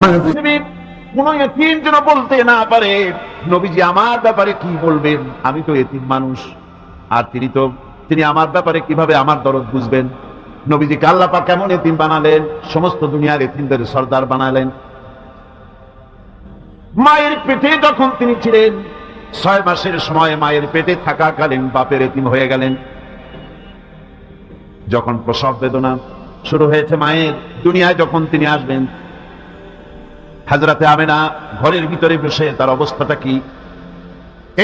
কোন এতিম যেন বলতে না পারে নবীজি আমার ব্যাপারে কি বলবেন, আমি তো এতিম মানুষ, আর তিনি আমার ব্যাপারে কিভাবে আমার দরদ বুঝবেন। নবীজিকে আল্লাহ পাক কেমন এতিম বানালেন, সমস্ত দুনিয়ার এতিমদের সর্দার বানালেন। মায়ের পেটে যখন তিনি ছিলেন 6 মাসের সময় মায়ের পেটে থাকাকালীন বাপের এতিম হয়ে গেলেন। যখন প্রসব বেদনা শুরু হয়েছে মায়ের, দুনিয়ায় যখন তিনি আসবেন, হযরতে আমেনা ঘরের ভিতরে বসে তার অবস্থাটা কি,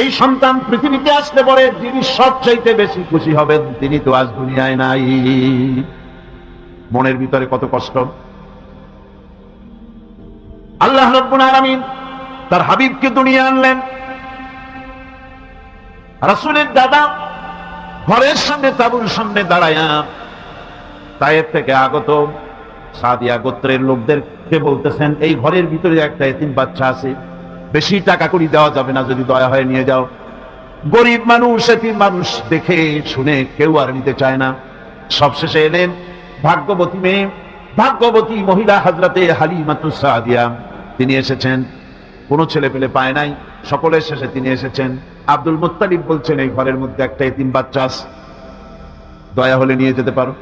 এই সন্তান পৃথিবীতে আসলে পরে যিনি সবচাইতে বেশি খুশি হবেন তিনি তো আজ দুনিয়ায় নাই। মনের ভিতরে কত কষ্ট। আল্লাহ রাব্বুল আলামিন তার হাবিবকে দুনিয়া আনলেন। রাসূলের দাদা ঘরের সামনে তাঁবুর সামনে দাঁড়ায়া তায়েফ থেকে আগত সাদিয়া গোত্রের লোকদেরকে বলতেছেন, এই ঘরের ভিতরে একটা এতিম বাচ্চা আছে, বেশি টাকা করি দেওয়া যাবে না, যদি দয়া হয় নিয়ে যাও। গরিব মানুষ, এতিম মানুষ দেখে শুনে কেউ আর নিতে চায় না। সবশেষে এলেন ভাগ্যবতী মেয়ে, ভাগ্যবতী মহিলা হযরতে হালিমাতুস সাদিয়া, তিনি এসেছেন। কোনো ছেলে পেলে পায় নাই, সকলের শেষে তিনি এসেছেন। আব্দুল মুত্তালিব বলছেন, এই ঘরের মধ্যে একটা এতিম বাচ্চা আছে, দয়া হলে নিয়ে যেতে পারো।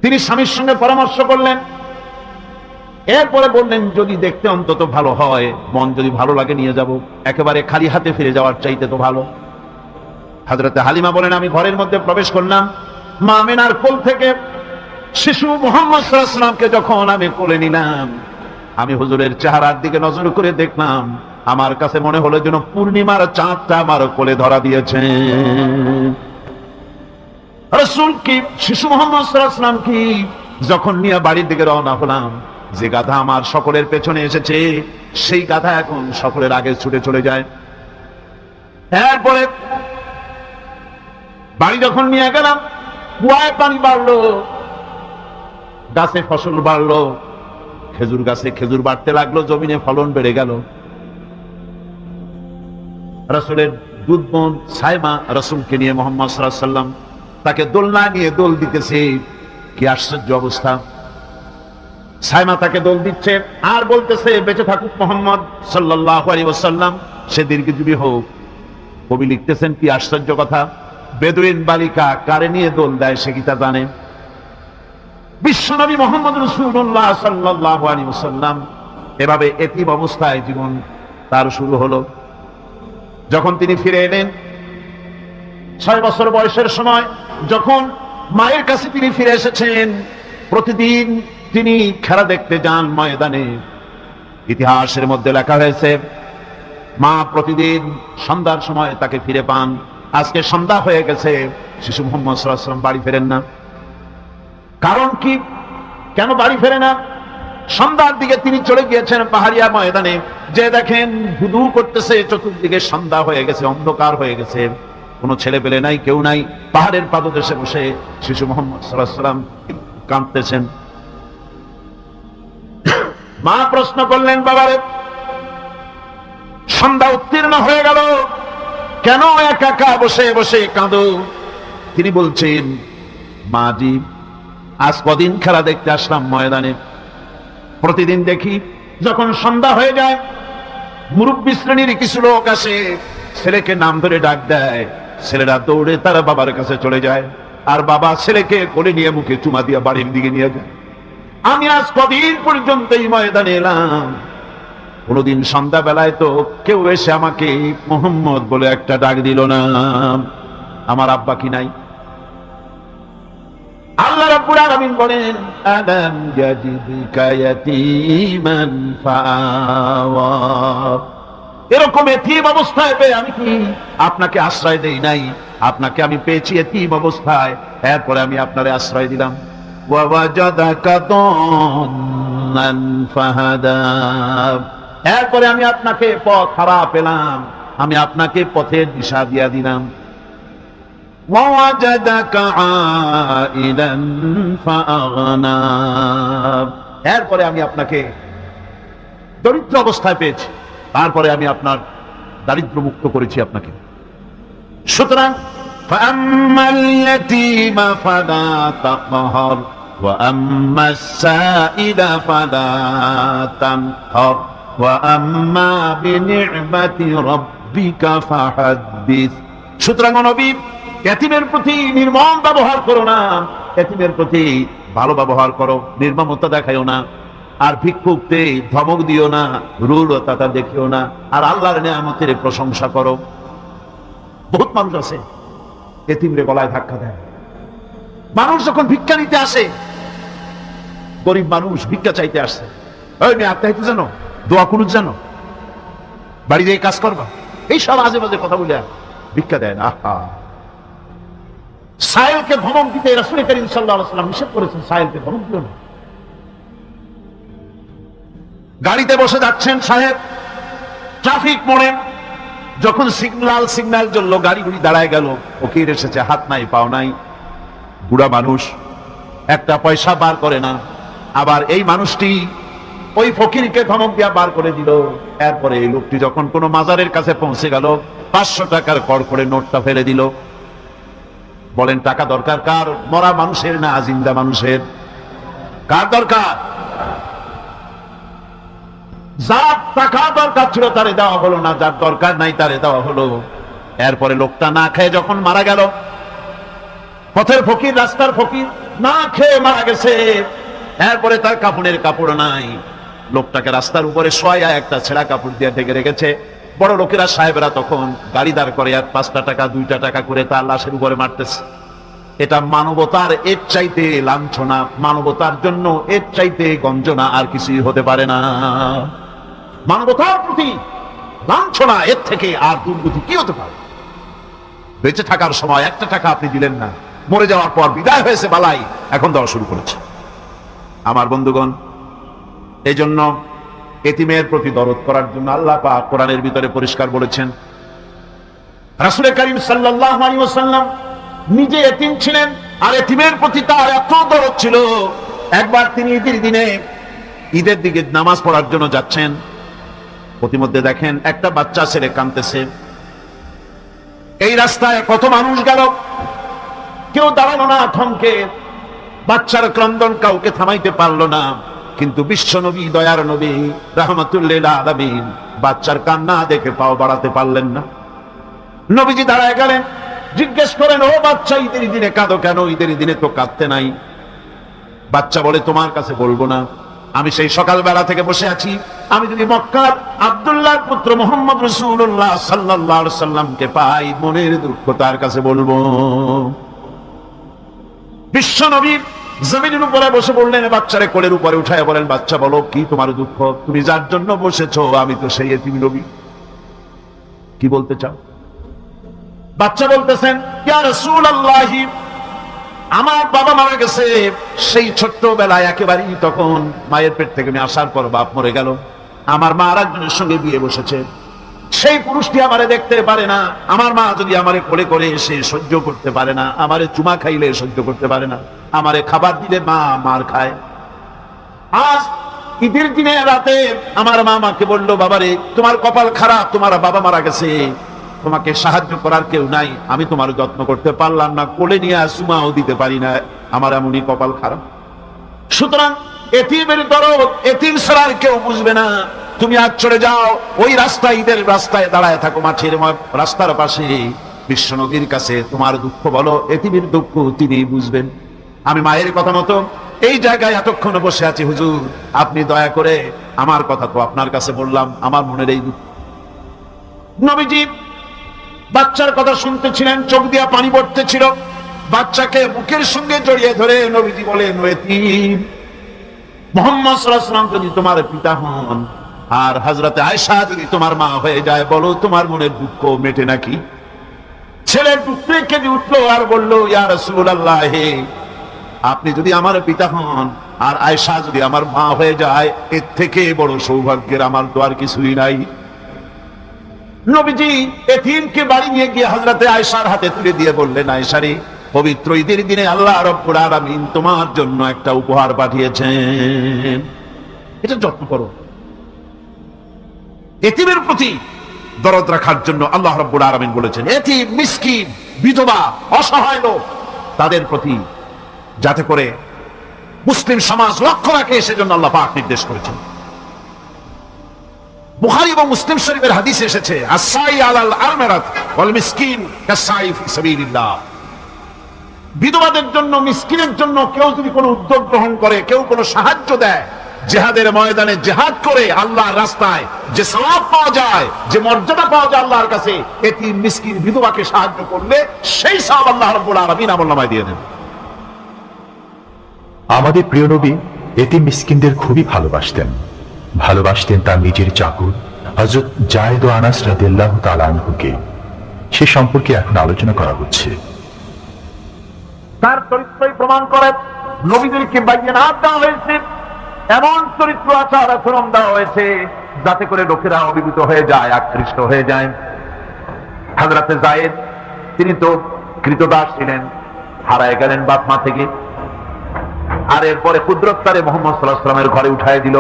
তিনি স্বামীর সঙ্গে পরামর্শ করলেন, এরপরে বললেন যদি দেখতে অন্তত ভালো হয়, মন যদি ভালো লাগে নিয়ে যাব, একেবারে খালি হাতে ফিরে যাওয়ার চাইতে তো ভালো। হযরতে হালিমা বলেন, আমি ঘরের মধ্যে প্রবেশ করলাম, মা আমেনার কোল থেকে শিশু মুহাম্মদ সাল্লাল্লাহু আলাইহি ওয়াসাল্লামকে যখন আমি কোলে নিলাম, আমি হুজুরের চেহারার দিকে নজর করে দেখলাম, আমার কাছে মনে হলো যেন পূর্ণিমার চাঁদটা আমার কোলে ধরা দিয়েছে। রাসূল কি শিশু মুহাম্মদ সাল্লাল্লাহু আলাইহি ওয়াসাল্লাম কি যখন নিয়ে বাড়ির দিকে রওনা হলাম, যে গাধা আমার সকলের পেছনে এসেছে সেই গাধা এখন সকলের আগে ছুটে চলে যায়। এরপরে বাড়ি যখন নিয়ে গেলাম, কুয়ায় পানি বাড়লো, গাছে ফসল বাড়লো, খেজুর গাছে খেজুর বাড়তে লাগলো, জমিনে ফলন বেড়ে গেল। রাসূলের দুধ বোন সাইমা রাসূলকে নিয়ে মুহাম্মদ সাল্লাল্লাহু আলাইহি ওয়াসাল্লাম তাকে দোলনা নিয়ে দোল দিতেছে। কি আশ্চর্য অবস্থা! সাইমা তাকে দোল দিচ্ছে আর বলতেছে, বেঁচে থাকুক মুহাম্মদ সাল্লাল্লাহু আলাইহি ওয়াসাল্লাম, সে দীর্ঘজীবী হোক। কবি লিখতেছেন, কি আশ্চর্য কথা, বেদুইন বালিকা কারে নিয়ে দোল দেয় সে কি তা জানে? বিশ্বনবী মুহাম্মদ রাসূলুল্লাহ সাল্লাল্লাহু আলাইহি ওয়াসাল্লাম এভাবে এতিম অবস্থায় জীবন তার শুরু হলো। যখন তিনি ফিরে এলেন 6 বছর বয়সের সময়, যখন মায়ের কাছে তিনি ফিরে এসেছেন, প্রতিদিন তিনি খেলা দেখতে যান ময়দানে। ইতিহাসের মধ্যে লেখা হয়েছে, মা প্রতিদিন সন্ধ্যার সময় তাকে ফিরে পান। আজকে সন্ধ্যা হয়ে গেছে, শিশু মুহাম্মদ সাল্লাল্লাহু আলাইহি ওয়াসাল্লাম বাড়ি ফেরেন না। কারণ কি, কেন বাড়ি ফেরে না? সন্ধ্যার দিকে তিনি চলে গিয়েছেন পাহাড়িয়া ময়দানে, যে দেখেন ধুধু করতেছে, চতুর্দিকে সন্ধ্যা হয়ে গেছে, অন্ধকার হয়ে গেছে, কোনো ছেলে পেলে নাই, কেউ নাই। পাহাড়ের পাদদেশে বসে শিশু মুহাম্মদ সাল্লাল্লাহু আলাইহি ওয়াসাল্লাম কাঁদতেছেন। মা প্রশ্ন করলেন, বাবারে সন্ধ্যা উত্তীর্ণ হয়ে গেল, কেন একা একা বসে বসে কাঁদো? তিনি বলছেন, মাজি আজ কদিন খেলা দেখতে আসলাম ময়দানে, প্রতিদিন দেখি যখন সন্ধ্যা হয়ে যায় মুরব্বী শ্রেণীর কিছু লোক আসে, ছেলেকে নাম ধরে ডাক দেয়, ছেলেরা দৌড়ে তার বাবার কাছে চলে যায়, আর বাবা ছেলেকে কোলে নিয়ে মুখে চুমা দিয়ে বাড়ির দিকে নিয়ে যায়। আমি আজ কদিন পর্যন্ত এই ময়দানে এলাম, কোনদিন সন্ধ্যা বেলায় তো কেউ এসে আমাকে মুহাম্মদ বলে একটা ডাক দিল না। আমার আব্বা কি নাই? আল্লাহ রাব্বুল আলামিন বলেন, আলাম ইয়াজিদকা ইয়াতীমান ফাআওয়া, এরকম এতিম অবস্থায় পেয়ে আমি কি আপনাকে আশ্রয় দেই নাই? আপনাকে আমি পেয়েছি এতিম অবস্থায়, এরপরে আমি আপনারে আশ্রয় দিলাম। ওয়া ওয়াজাদাকা দাল্লান ফাহাদা, এরপরে আমি আপনাকে পথ হারা পেলাম, আমি আপনাকে পথের দিশা দিয়া দিলাম। ওয়াজাদাকা আইলান ফাআগনা, এরপরে আমি আপনাকে দরিদ্র অবস্থায় পেয়েছি, তারপরে আমি আপনার দারিদ্র মুক্ত করেছি আপনাকে। সুতরাং ফাআম্মাল ইয়াতীমা ফালা তাকহার, وأما السائل فلا تنهر وأما بنعمة ربك فحدث। সুতরাং নবী, এতিমের প্রতি নির্মম ব্যবহার করো না, এতিমের প্রতি ভালো ব্যবহার করো, নির্মমতা দেখাইও না। আর ভিক্ষুককে ধমক দিও না, রূঢ়তা দেখিও না। আর আল্লাহর নিয়ামতের প্রশংসা করো। বহুত মানুষ আছে এতিমরে গলায় ধাক্কা দেয়। মানুষ যখন ভিক্ষা নিতে আসে, গরিব মানুষ ভিক্ষা চাইতে আসছে, ওই মেয়ে আত্মাহিত জানো, দোয়া কুনুত জানো, বাড়ি যেয়ে কাজ করবা, এই সব আজে বাজে কথা বলে ভিক্ষা দেয় না। আহা, সায়েলকে ধমক দিতে রাসূল করিম সাল্লাল্লাহু আলাইহি ওয়াসাল্লাম নিষেধ করেছেন, সায়েলকে ধমক দিও না। গাড়িতে বসে যাচ্ছেন সাহেব, ট্রাফিক মোড়ে যখন সিগন্যাল জ্বললো, গাড়িগুলি দাঁড়ায় গেল, ফকির এসেছে, হাত নাই পাও নাই, বুড়া মানুষ, একটা পয়সা বার করে না। আবার এই মানুষটি ওই ফকিরকে ধমক দিয়া বার করে দিল। এরপরে এই লোকটি যখন কোনো মাজারের কাছে পৌঁছে গেল, 500 টাকার কড় করে নোটটা ফেলে দিল। বলেন টাকা দরকার কার? মরা মানুষের না জিন্দা মানুষের? কার দরকার? যার টাকা দরকার ছিল তারে দেওয়া হলো না, যার দরকার নাই তারে দেওয়া হলো। এরপরে লোকটা না খেয়ে যখন মারা গেল, পথের ফকির, রাস্তার ফকির, না খেয়ে মারা গেছে। এরপরে তার কাপড়ের কাপড় নাই, লোকটাকে রাস্তার উপরে শোয়া একটা ছেঁড়া কাপড় দিয়ে ঢেকে রেখেছে। বড় লোকেরা, সাহেবেরা তখন গাড়ি দাঁড় করে আর 5টা টাকা 2টা টাকা করে তার লাশের উপরে মারতেছে। এটা মানবতার এর চাইতে লাঞ্ছনা, মানবতার জন্য এর চাইতে গঞ্জনা আর কিছুই হতে পারে না। মানবতার প্রতি লাঞ্ছনা, এর থেকে আর দুর্গতি কি হতে পারে? বেঁচে থাকার সময় 1টা টাকা আপনি দিলেন না, মরে যাওয়ার পর বিদায় হয়েছে বালাই, এখন দেওয়া শুরু করেছে। আমার বন্ধুগণ, এই জন্য এতিমের প্রতি দরদ করার জন্য আল্লাহ পাক কোরআনের ভিতরে পরিষ্কার বলেছেন। রাসূল করিম সাল্লাল্লাহু আলাইহি ওয়াসাল্লাম নিজে এতিম ছিলেন, আর এতিমের প্রতি তার এত দরদ ছিল। একবার তিনি ঈদের দিকে নামাজ পড়ার জন্য যাচ্ছেন, প্রতিমধ্যে দেখেন একটা বাচ্চা ছেলে কাঁদতেছে। এই রাস্তায় কত মানুষ গেল, কেউ দাঁড়ালো না, থমকে। বাচ্চার ক্রন্দন কাউকে থামাইতে পারলো না। কিন্তু বিশ্ব নবী, দয়ার নবী, রাহমাতুল লিল আলামিন বাচ্চার কান্না দেখে পাও বাড়াতে পারলেন না। নবীজি দাঁড়ায় গেলেন, জিজ্ঞেস করেন, ও বাচ্চা, ঈদের দিনে কাঁদো কেন? ঈদের দিনে তো কাঁদতে নাই। বাচ্চা বলে, তোমার কাছে বলবো না, আমি সেই সকালবেলা থেকে বসে আছি। আমি যদি মক্কার আব্দুল্লাহর পুত্র মুহাম্মদ রাসূলুল্লাহ সাল্লাল্লাহু আলাইহি সাল্লামকে পাই, মনের দুঃখ তার কাছে বলবো। বিশ্ব নবী জমিনের উপরে বসে বললেন, বাচ্চারে কোলের উপরে উঠায় বলেন, বাচ্চা বলো কি তোমার দুঃখ? তুমি যার জন্য বসেছো, আমি তো সেই এতিম নবী, কি বলতে চাও? বাচ্চা বলতেছেন, ইয়া রাসূলুল্লাহ, আমার বাবা মারা গেছে। সেই ছোট্টবেলায় একেবারেই তখন মায়ের পেট থেকে আমি আসার পর বাপ মরে গেল। আমার মা আরেকজনের সঙ্গে বিয়ে বসেছে। সেই পুরুষটি আমারে দেখতে পারে না। আমার মা যদি আমারে কোলে করে এসে সহ্য করতে পারে না, আমারে চুমা খাইলে সহ্য করতে পারে না, আমারে খাবার দিলে মা মার খায়। আজ ঈদের দিনে রাতে আমার মা আমাকে বললো, বাবারে তোমার কপাল খারাপ, তোমার বাবা মারা গেছে, তোমাকে সাহায্য করার কেউ নাই, আমি তোমার যত্ন করতে পারলাম না, কোলে নিয়ে চুমাও দিতে পারি না, আমার এমনই কপাল খারাপ। সুতরাং এতিমের দরদ এতিম ছাড়া কেউ বুঝবে না। তুমি আজ চলে যাও, ওই রাস্তায়, ঈদের রাস্তায় দাঁড়ায় থাকো, মাঠের রাস্তার পাশে, বিশ্ব নবীর কাছে তোমার দুঃখ বলো, এতিমের দুঃখ তিনি বুঝবেন। আমি মায়ের কথা মতো এই জায়গায় এতক্ষণ বসে আছি, হুজুর আপনি দয়া করে, আমার কথা তো আপনার কাছে বললাম, আমার মনের এই দুঃখ। নবীজি বাচ্চার কথা শুনতেছিলেন, চোখ দিয়া পানি পড়তেছিল। বাচ্চাকে বুকের সঙ্গে জড়িয়ে ধরে নবীজি বলেন, এতিম, মুহাম্মদ সাল্লাল্লাহু আলাইহি ওয়াসাল্লাম যদি তোমার পিতা হন আর হযরতে আয়েশা যদি তোমার মা হয়ে যায়, বলো তোমার মনের দুঃখ মেটে নাকি? ছেলের বুকে কেঁদে উঠলো আর বলল, ইয়া রাসূলুল্লাহ, আপনি যদি আমার পিতা হন আর আয়েশা যদি আমার মা হয়ে যায়, এর থেকে বড় সৌভাগ্যের আমার তো আর কিছুই নাই। নবীজি এতিমকে বাড়ি নিয়ে গিয়ে হযরতে আয়েশার হাতে তুলে দিয়ে বললেন, আয়েশা রে, পবিত্র ঈদের দিনে আল্লাহ রাব্বুল আলামিন তোমার জন্য একটা উপহার পাঠিয়েছেন, এটা যত্ন করো। এতিমের প্রতি দরদ রাখার জন্য আল্লাহ রাব্বুল আলামিন বলেছেন, এতিম, মিসকিন, বিধবা, অসহায় লোক, তাদের প্রতি যাতে করে মুসলিম সমাজ লক্ষ্য রাখে, সেজন্য আল্লাহ পাক নির্দেশ করেছেন। বুখারী এবং মুসলিম শরীফের হাদিসে এসেছে, আস-সাই আলাল আরমারাত ওয়াল মিসকিন কাস-সাই ফি সাবিলিল্লাহ। বিধবাদের জন্য, মিসকিনের জন্য কেউ যদি কোনো উদ্যোগ গ্রহণ করে, কেউ কোনো সাহায্য দেয়, জিহাদের ময়দানে জিহাদ করে আল্লাহর রাস্তায় যে সওয়াব পাওয়া যায়, যে মর্যাদা পাওয়া যায় আল্লাহর কাছে, এতিম মিসকিন বিধবাকে সাহায্য করলে সেই সওয়াব আল্লাহ রাব্বুল আলামিন আমলনামায় দিয়ে দেন। আমাদের প্রিয় নবী এতিম মিসকিনদের খুবই ভালোবাসতেন তার নিজের চাকর হযরত যায়েদ ও আনাস রাদিয়াল্লাহু তাআলা আনহুকে। সে সম্পর্কে এখন আলোচনা করা হচ্ছে। তার চরিত্রই প্রমাণ করে নবীদেরকে বাইয়ানাত দেওয়া হয়েছে, এমন চরিত্র আচার আচরণ দেওয়া হয়েছে যাতে করে লোকেরা অভিভূত হয়ে যায়, আকৃষ্ট হয়ে যায়। হযরতে যায়েদ তিনি তো কৃতদাস ছিলেন, হারায় গেলেন বাপ মা থেকে, আর এরপরে কুদরত তারে মুহাম্মদ সাল্লাল্লাহু আলাইহি ওয়াসাল্লামের ঘরে উঠায় দিল।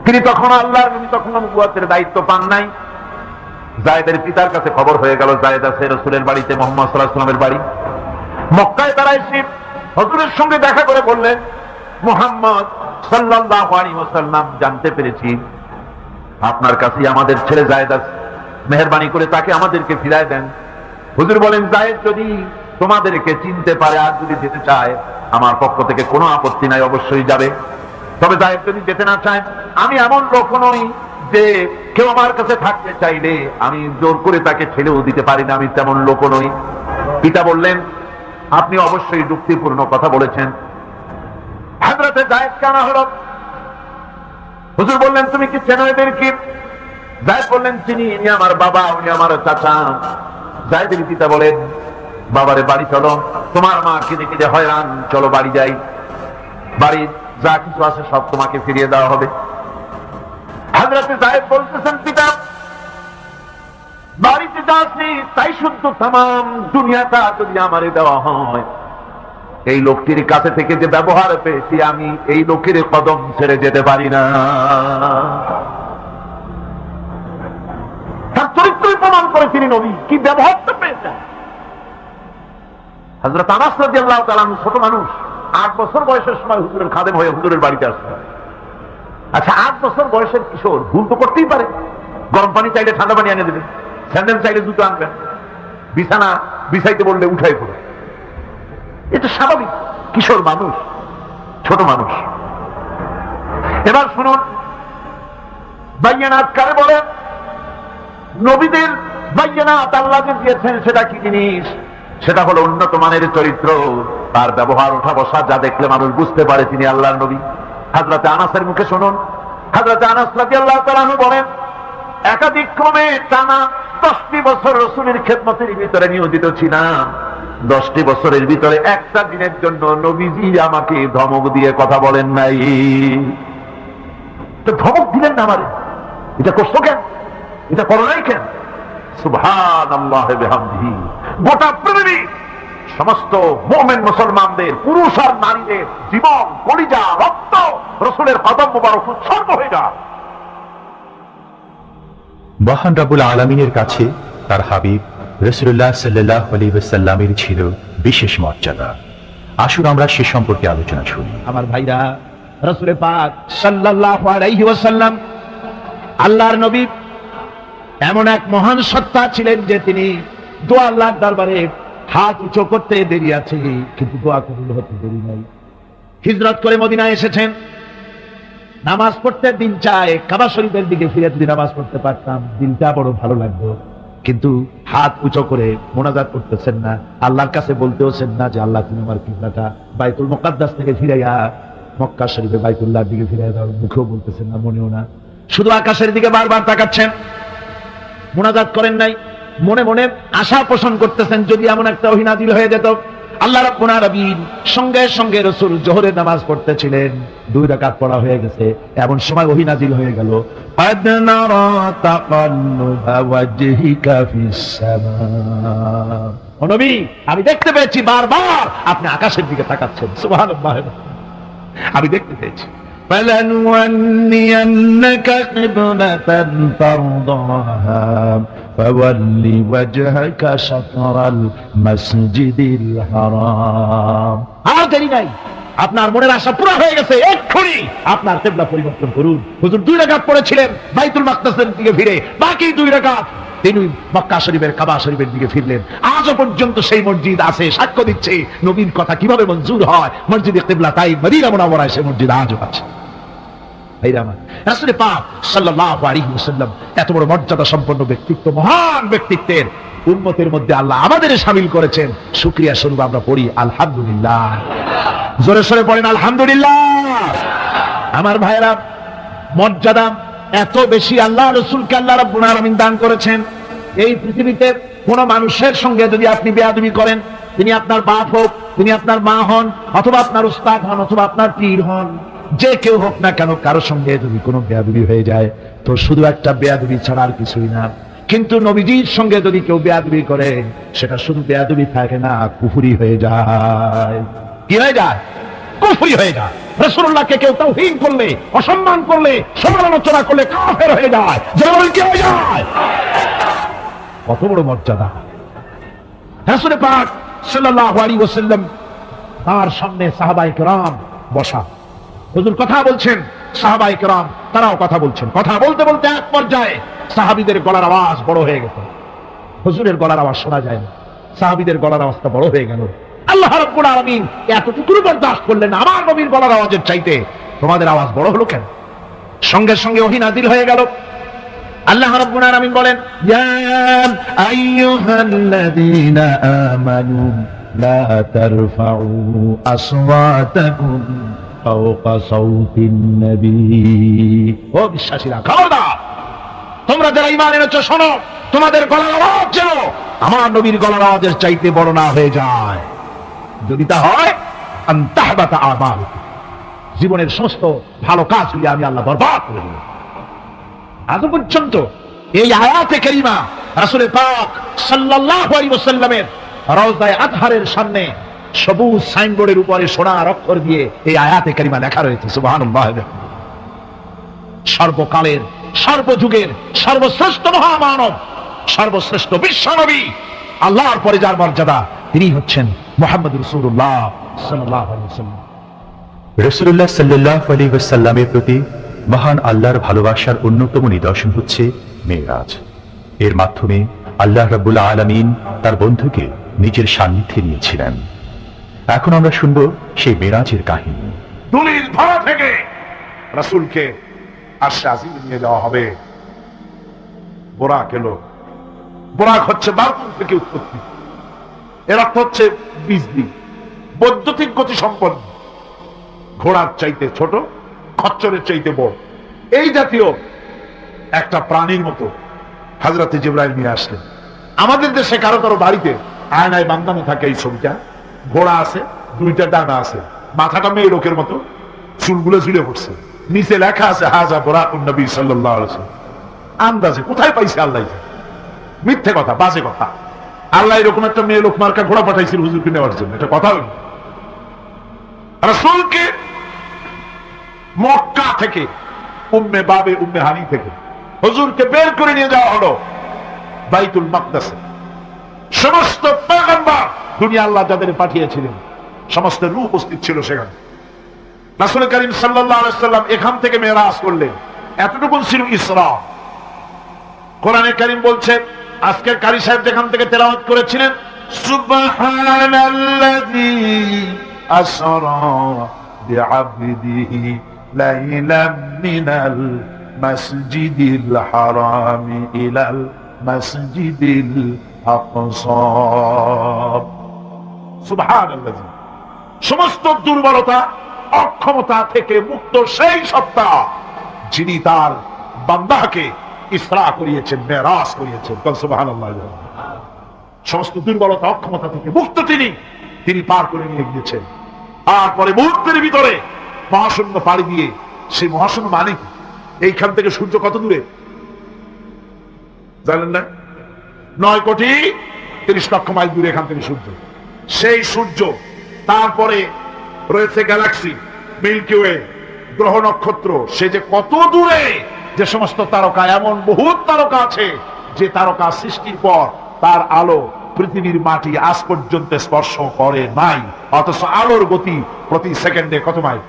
তিনি তখন আল্লাহর নবী, তখন নবুয়তের দায়িত্ব পান নাই। যায়েদের পিতার কাছে খবর হয়ে গেল যায়েদ আছে রাসূলের বাড়িতে, মুহাম্মদ সাল্লাল্লাহু আলাইহি ওয়াসাল্লামের বাড়ি। মক্কায় তারা এসে হুজুরের সঙ্গে দেখা করে বললেন, মুহাম্মদ সাল্লাল্লাহু আলাইহি ওয়াসাল্লাম, জানতে পেরেছি আপনার কাছেই আমাদের ছেলে যায়েদ আছে, মেহেরবানি করে তাকে আমাদেরকে ফিরায় দেন। হুজুর বলেন, যায়েদ যদি তোমাদেরকে চিনতে পারে আর যদি যেতে চায়, আমার পক্ষ থেকে কোনো আপত্তি নাই, অবশ্যই যাবে। তবে যায়েদ যদি যেতে না চায়, আমি এমন লোক নই যে কেউ আমার কাছে থাকতে চাইলে আমি জোর করে তাকে ছেড়েও দিতে পারি না, আমি তেমন লোক নই। পিতা বললেন, আপনি অবশ্যই যুক্তিপূর্ণ কথা বলেছেন। হযরতে যায়েদ কানা হলো। হুজুর বললেন, তুমি কি চেনো এদেরকে? যায়েদ বললেন, চিনি, ইনি আমার বাবা, উনি আমার চাচা। যায়েদের পিতা বলেন, বাবারে বাড়ি চলো, তোমার মা কেঁদে কেঁদে হয়রান, চলো বাড়ি যাই, বাড়ি যা কিছু আছে সব তোমাকে ফিরিয়ে দেওয়া হবে। হযরতে যায়েদ বলতেছেন, পিতা বাড়িতে যাচ্ছি তাই শুদ্ধ, তামাম দুনিয়াটা যদি আমারে দেওয়া হয়, এই লোকটির কাছে থেকে যে ব্যবহার পেয়েছি, আমি এই লোকের কদম ছেড়ে যেতে পারি না। তার চরিত্রই প্রমাণ করে তিনি নবী, কি ব্যবহারটা পেয়েছেন। হযরত আনাস রাদিয়াল্লাহু তাআলা ছোট মানুষ, 8 বছর বয়সের সময় হুজুরের খাদেম হয়ে হুজুরের বাড়িতে আসছে। আচ্ছা, 8 বছর বয়সের কিশোর ভুল তো করতেই পারে। গরম পানি চাইলে ঠান্ডা পানি এনে দেবেন, স্যান্ডেল চাইলে জুতো আনবেন, বিছানা বিছাইতে বললে উঠাই পড়ে, এটা স্বাভাবিক। কিশোর মানুষ, ছোট মানুষ। এবার শুনুন, বাইয়ানাত কারে বলে? নবীদের বাইয়ানাত আল্লাহ যে দিয়েছেন সেটা কি জিনিস? সেটা হলো উন্নত মানের চরিত্র, তার ব্যবহার, ওঠা বসা যা দেখলে মানুষ বুঝতে পারে তিনি আল্লাহর নবী। হযরতে আনাসের মুখে শুনুন, হযরতে আনাস রাদিয়াল্লাহু তাআলা আনহু বলেন, একাধিক ক্রমে টানা 10টি বছর রাসূলের খেদমতের ভিতরে নিয়োজিত ছিলাম। 10টি বছরের ভিতরে একটা দিনের জন্য নবীজি আমাকে ধমক দিয়ে কথা বলেন নাই। তো ধমক দিলেন না আমারে, এটা করছো কেন, এটা করো নাই কেন? সুবহানাল্লাহ বিহামদিহি। গোটা পৃথিবী সমস্ত মুমিন মুসলমানদের, পুরুষ আর নারীদের জীবন, কলিজা, রক্ত রাসূলের কদম মোবারক উৎসর্গ হয়ে যায়। মহান রব্বুল আলামিনের কাছে তার হাবিব রাসূলুল্লাহ সাল্লাল্লাহু আলাইহি ওয়াসাল্লামের ছিল বিশেষ মর্যাদা। আসুন আমরা সে সম্পর্কে আলোচনা শুনি। আমার ভাইরা, রাসূল পাক সাল্লাল্লাহু আলাইহি ওয়াসাল্লাম আল্লাহর নবী এমন এক মহান সত্তা ছিলেন যে তিনি দোয়া আল্লাহর দরবারে হাত উঁচু করতে দেরি আছে, কিন্তু দোয়া কবুল হতে দেরি নাই। হিজরত করে মদিনায় এসেছেন, নামাজ পড়তে দিন চায়, কাবা শরীফের দিকে ফিরে যদি নামাজ পড়তে পারতাম দিলটা বড় ভালো লাগতো, কিন্তু হাত উঁচু করে মোনাজাত করতেছেন না, আল্লাহর কাছে বলতেওছেন না যে আল্লাহ তুমি আমার কিবলাটা বাইতুল মুকাদ্দাস থেকে ফিরাইয়া মক্কা শরীফে বাইতুল্লাহর দিকে ফিরাইয়া দাও। মুখেও বলতেছেন না, মনেও না, শুধু আকাশের দিকে বারবার তাকাচ্ছেন, মোনাজাত করেন নাই। মনে মনে আশা পোষণ করতেছেন যদি এমন একটা ওহী নাযিল হয়ে যেত। আল্লাহ রাব্বুল আলামিন সঙ্গে সঙ্গে রাসূল যোহরের নামাজ পড়তেছিলেন, 2 রাকাত পড়া হয়ে গেছে, এমন সময় ওহী নাযিল হয়ে গেল, আদনারা তাকাল্লুবা ওয়াজহিকা ফিস সামা। ও নবী, আমি দেখতে পেয়েছি বারবার আপনি আকাশের দিকে তাকাচ্ছেন। সুবহানাল্লাহ, আমি দেখতে পেয়েছি। فَلَنُوَلِّيَنَّكَ قِبْلَةً تَرْضَاهَا فَوَلِّ وَجْهَكَ شَطْرَ الْمَسْجِدِ الْحَرَامِ। আর দেরি নাই, আপনার মনের আশা পুরো হয়ে গেছে, এক্ষুনি আপনার কিবলা পরিবর্তন করুন। হুজুর 2 রাকাত পড়েছিলেন বাইতুল মাকদাসের দিকে ফিরে, বাকি 2 রাকাত তিনি মক্কা শরীফের কাবা শরীফের দিকে ফিরলেন। আজও পর্যন্ত সেই মসজিদ আছে, সাক্ষ্য দিচ্ছে নবীর কথা কিভাবে মঞ্জুর হয়। মসজিদে কিবলা তাই মদিনা মুনাওয়ারায় সেই মসজিদ আজও আছে। রাসূল পাক সাল্লাল্লাহু আলাইহি ওয়াসাল্লাম এত বড় মর্যাদা সম্পন্ন ব্যক্তিত্ব, মহান ব্যক্তিত্বের উম্মতের মধ্যে আল্লাহ আমাদের শামিল করেছেন। শুকরিয়া স্বরূপ আমরা পড়ি আলহামদুলিল্লাহ। জোরে সোরে পড়েন আলহামদুলিল্লাহ। আমার ভাইরা, মর্যাদা এত বেশি আল্লাহ রাসূলকে আল্লাহ রাব্বুল আলামিন দান করেছেন। এই পৃথিবীতে কোন মানুষের সঙ্গে যদি আপনি বেয়াদবি করেন, তিনি আপনার বাপ হোক, তিনি আপনার মা হন, অথবা আপনার উস্তাদ হন, অথবা আপনার পীর হন, যে কেউ হোক না কেন, কারোর সঙ্গে যদি কোনো বেয়াদবি হয়ে যায় তো শুধু একটা বেয়াদবি ছাড়া আর কিছুই না। কিন্তু নবীজির সঙ্গে যদি কেউ বেয়াদবি করে, সেটা শুধু বেয়াদবি থাকে না, কুফরি হয়ে যায়। কি হয়ে যায়? কুফরি হয়ে যায়। রাসূলুল্লাহকে কেউ তাওহীন করলে, অসম্মান করলে, সমালোচনা করলে কাফের হয়ে যায়। যেমন কি হয়ে যায়? কত বড় মর্যাদা! রাসূল পাক সাল্লাল্লাহু আলাইহি ওয়াসাল্লাম তার সামনে সাহাবায়ে কেরাম বসা, হুজুর কথা বলছেন, সাহাবায়ে কেরাম তারাও কথা বলছেন। কথা বলতে বলতে এক পর্যায়ে সাহাবীদের গলার আওয়াজ বড় হয়ে গেল। হুজুরের গলার আওয়াজ শোনা যায় না, সাহাবীদের গলার আওয়াজটা বড় হয়ে গেল। আল্লাহ রাব্বুল আলামিন এতটুকু বরদাস্ত করলেন, আমার নবীর গলার আওয়াজের চাইতে তোমাদের আওয়াজ বড় হলো কেন? সঙ্গে সঙ্গে ওহী নাযিল হয়ে গেল। আল্লাহ রাব্বুল আলামিন বলেন, ইয়া আইয়ুহাল্লাযীনা আমানু লা তারফাউ আসওয়াতাকুম ফাওকা সাওতিন নবী। ও বিশ্বাসীরা, খবরদার, তোমরা যারা ঈমান এনেছো শোনো, তোমাদের গলার আওয়াজ যেন আমার নবীর গলার আওয়াজের চাইতে বড় না হয়ে যায়। যদি তা হয়, আনতাহবাতা আমালুকুম, জীবনের সমস্ত ভালো কাজগুলি আমি আল্লাহ বরবাদ করে দেব। আজ পর্যন্ত এই আয়াতে কারিমা রাসূল পাক সাল্লাল্লাহু আলাইহি ওয়াসাল্লামের রওজায়ে আতহারের সামনে সবুজ সাইনবোর্ডের উপরে সোনার অক্ষর দিয়ে এই আয়াতে কারিমা লেখা রয়েছে। সুবহানাল্লাহ। সর্বকালের, সর্বযুগের সর্বশ্রেষ্ঠ মহামানব, সর্বশ্রেষ্ঠ বিশ্বনবী, আল্লাহর পরে যার মর্যাদা, তিনি হচ্ছেন মুহাম্মদ রাসূলুল্লাহ সাল্লাল্লাহু আলাইহি ওয়াসাল্লাম। রাসূলুল্লাহ সাল্লাল্লাহু আলাইহি ওয়াসাল্লামের প্রতি মহান আল্লাহর ভালোবাসার অন্যতম নিদর্শন হচ্ছে মেরাজ। এর মাধ্যমে আল্লাহ রাব্বুল আলামিন তার বন্ধুকে নিজের সান্নিধ্যে নিয়েছিলেন। এখন আমরা শুনব সেই মেরাজের কাহিনী। দুনির ধরা থেকে রাসূলকে আরশে আজিমে নিয়ে যাওয়া হবে। বোরাক এলো। বোরাক হচ্ছে বারকুন থেকে উৎপত্তি। এর অর্থ হচ্ছে বিজলি, বৈদ্যুতিক গতি সম্পন্ন, ঘোড়ার চাইতে ছোট, খচ্চরের চাইতে বড়, এই জাতীয় একটা প্রাণীর মতো হযরতে জিবরাইল নিয়ে আসলেন। আমাদের দেশে কারো কারো বাড়িতে আয়নায় বাঁধানো থাকে এই ছবিটা। ঘোড়া আছে, 2টা ডানা আছে, মাথাটা মেয়ে লোকের মতো, চুলগুলো ঝুলে পড়ছে, নিচে লেখা আছে হাযা বুরাকুন নবী সাল্লাল্লাহু আলাইহি ওয়াসাল্লাম। আন্দাজে কোথায় পাইছে আল্লাহ? মিথ্যে কথা, বাজে কথা। আল্লাহ এরকম একটা মেয়ে লোক মার্কা ঘোড়া পাঠাইছিল হুজুরকে নেওয়ার জন্য, এটা কথা হলো। রাসূলকে মক্কা থেকে, উম্মে বাবে উম্মে হানি থেকে হুজুরকে বের করে নিয়ে যাওয়া হলো বাইতুল মাকদাসে। সমস্ত পয়গম্বর, দুনিয়া আল্লাহ যাদের পাঠিয়েছিলেন, সমস্ত রূহ উপস্থিত ছিল সেখানে। রাসূল করিম সাল্লাল্লাহু আলাইহি ওয়াসাল্লাম এখান থেকে মেরাজ করলেন। এতটুকু ছিল ইসরা। কোরআনে কারীম বলছে, আজকের কারি সাহেব যেখান থেকে তেলাওয়াত করেছিলেন, সুবহানাল্লাযী আসরা বিআবদিহি লাইলাম মিনাল মাসজিদিল হারামি ইলাল মাসজিদিল আকসা। সুবহানাল্লাযী, সমস্ত দুর্বলতা, অক্ষমতা থেকে মুক্ত সেই সত্তা যিনি তার বান্দাকে ইসরা করিয়েছেন, মেরাজ করিয়েছেন। সুবহানাল্লাহ। সমস্ত দুর্বলতা, অক্ষমতা থেকে মুক্ত তিনি পার করে নিয়ে গিয়েছেন। আর পরে মুহূর্তের ভিতরে মহাশূন্য পাড়ি দিয়ে, সেই মহাশূন্য মানে কি? এইখান থেকে সূর্য কত দূরে জানেন না? 9,30,00,000 মাইল দূরে এখান থেকে সূর্য। সেই সূর্য, তারপরে রয়েছে গ্যালাক্সি, মিল্কি ওয়ে, গ্রহ নক্ষত্র, সে যে কত দূরে, যে সমস্ত তারকা, এমন বহু তারকা আছে যে তারকা সৃষ্টির পর তার আলো পৃথিবীর মাটি আজ পর্যন্ত স্পর্শ করে নাই, অথচ আলোর গতি প্রতি সেকেন্ডে কত মাইল?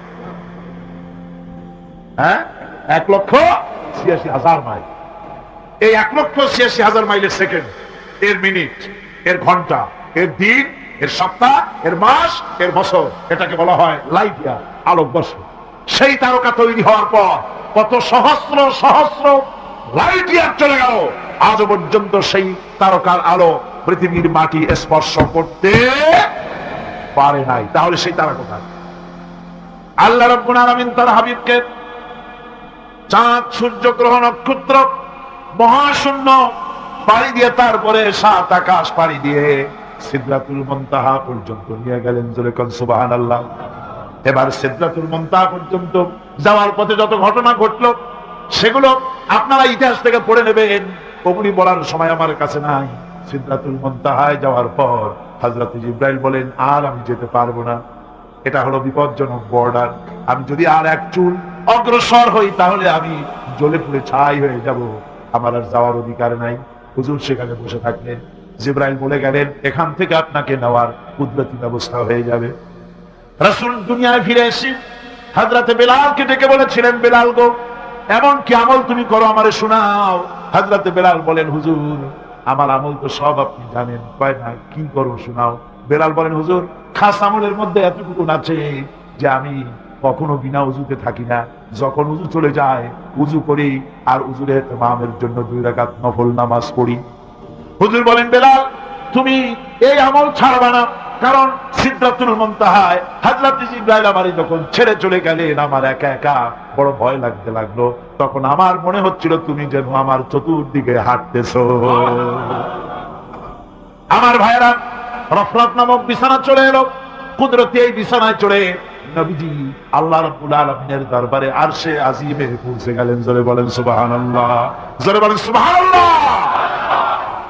1,86,000 মাইল। এই 1,86,000 মাইলের সেকেন্ড, এর মিনিট, এর ঘন্টা, এর দিন, এর সপ্তাহ, এর মাস, এর বছর, এটাকে বলা হয় লাইট ইয়ার, আলোকবর্ষ। সেই তারকা তৈরি হওয়ার পর কত সহস্র সহস্র লাইট ইয়ার চলে গেল, আজ পর্যন্ত সেই তারকার আলো পৃথিবীর মাটি স্পর্শ করতে পারে নাই। তাহলে সেই তারা কোথায়? আল্লাহ রাব্বুল আলামিন তার হাবিবকে চাঁদ, সূর্য, গ্রহ, নক্ষত্র, মহাশূন্য পাড়ি দিয়ে, তারপরে 7 আকাশ পাড়ি দিয়ে সিদরাতুল মুনতাহা পর্যন্ত নিয়ে গেলেন। জোরে কোন সুবহানাল্লাহ। এবার সিদরাতুল মুনতাহা পর্যন্ত যাওয়ার পথে যত ঘটনা ঘটলো সেগুলো আপনারা ইতিহাস থেকে পড়ে নেবেন, ওগুলি বলার সময় আমার কাছে নাই। সিদরাতুল মুনতাহায় যাওয়ার পর হযরত জিবরাইল বলেন, আর আমি যেতে পারবো না, এটা হলো বিপজ্জনক বর্ডার, আমি যদি আর এক চুল অগ্রসর হই তাহলে আমি জ্বলে পুড়ে ছাই হয়ে যাব, আমার আর যাওয়ার অধিকার নাই। হুজুর সেখানে বসে থাকলেন। জিবরাইল বলে গেলেন, এখান থেকে আপনাকে নেওয়ার কুদরতি ব্যবস্থা হয়ে যাবে। রাসূল দুনিয়ায় ফিরে এসে হযরত বেলালকে ডেকে বলেছিলেন, বেলাল গো, এমন কি আমল তুমি করো আমারে শোনাও। হযরত বেলাল বলেন, হুজুর আমার আমল তো সব আপনি জানেন। কয় না, কি করো শোনাও। বেলাল বলেন, হুজুর খাস আমলের মধ্যে এতটুকু আছে যে আমি কখনো বিনা উজুতে থাকি না, যখন উজু চলে যায় উজু করি আর উজুর ইহতিমামের জন্য 2 রাকাত নফল নামাজ পড়ি। হুজুর বলেন, বেলাল তুমি এই আমল ছাড়বা না, কারণ সিদরাতুল মুনতাহায় হযরত জিবরাইল আমারে যখন ছেড়ে চলে গেলেন, আমার একা একা বড় ভয় লাগতে লাগলো। তখন আমার মনে হচ্ছিল তুমি যেন আমার চতুর্দিকে হাঁটতেছো। আমার ভাইরা, রফরাত নামক বিছানা চলে এলো। কুদরতি এই বিছানায় চড়ে নবীজি আল্লাহ রাব্বুল আলামিনের দরবারে আরশে আজিমে পৌঁছে গেলেন। জোরে বলেন সুবহানাল্লাহ, জোরে বলেন সুবহানাল্লাহ।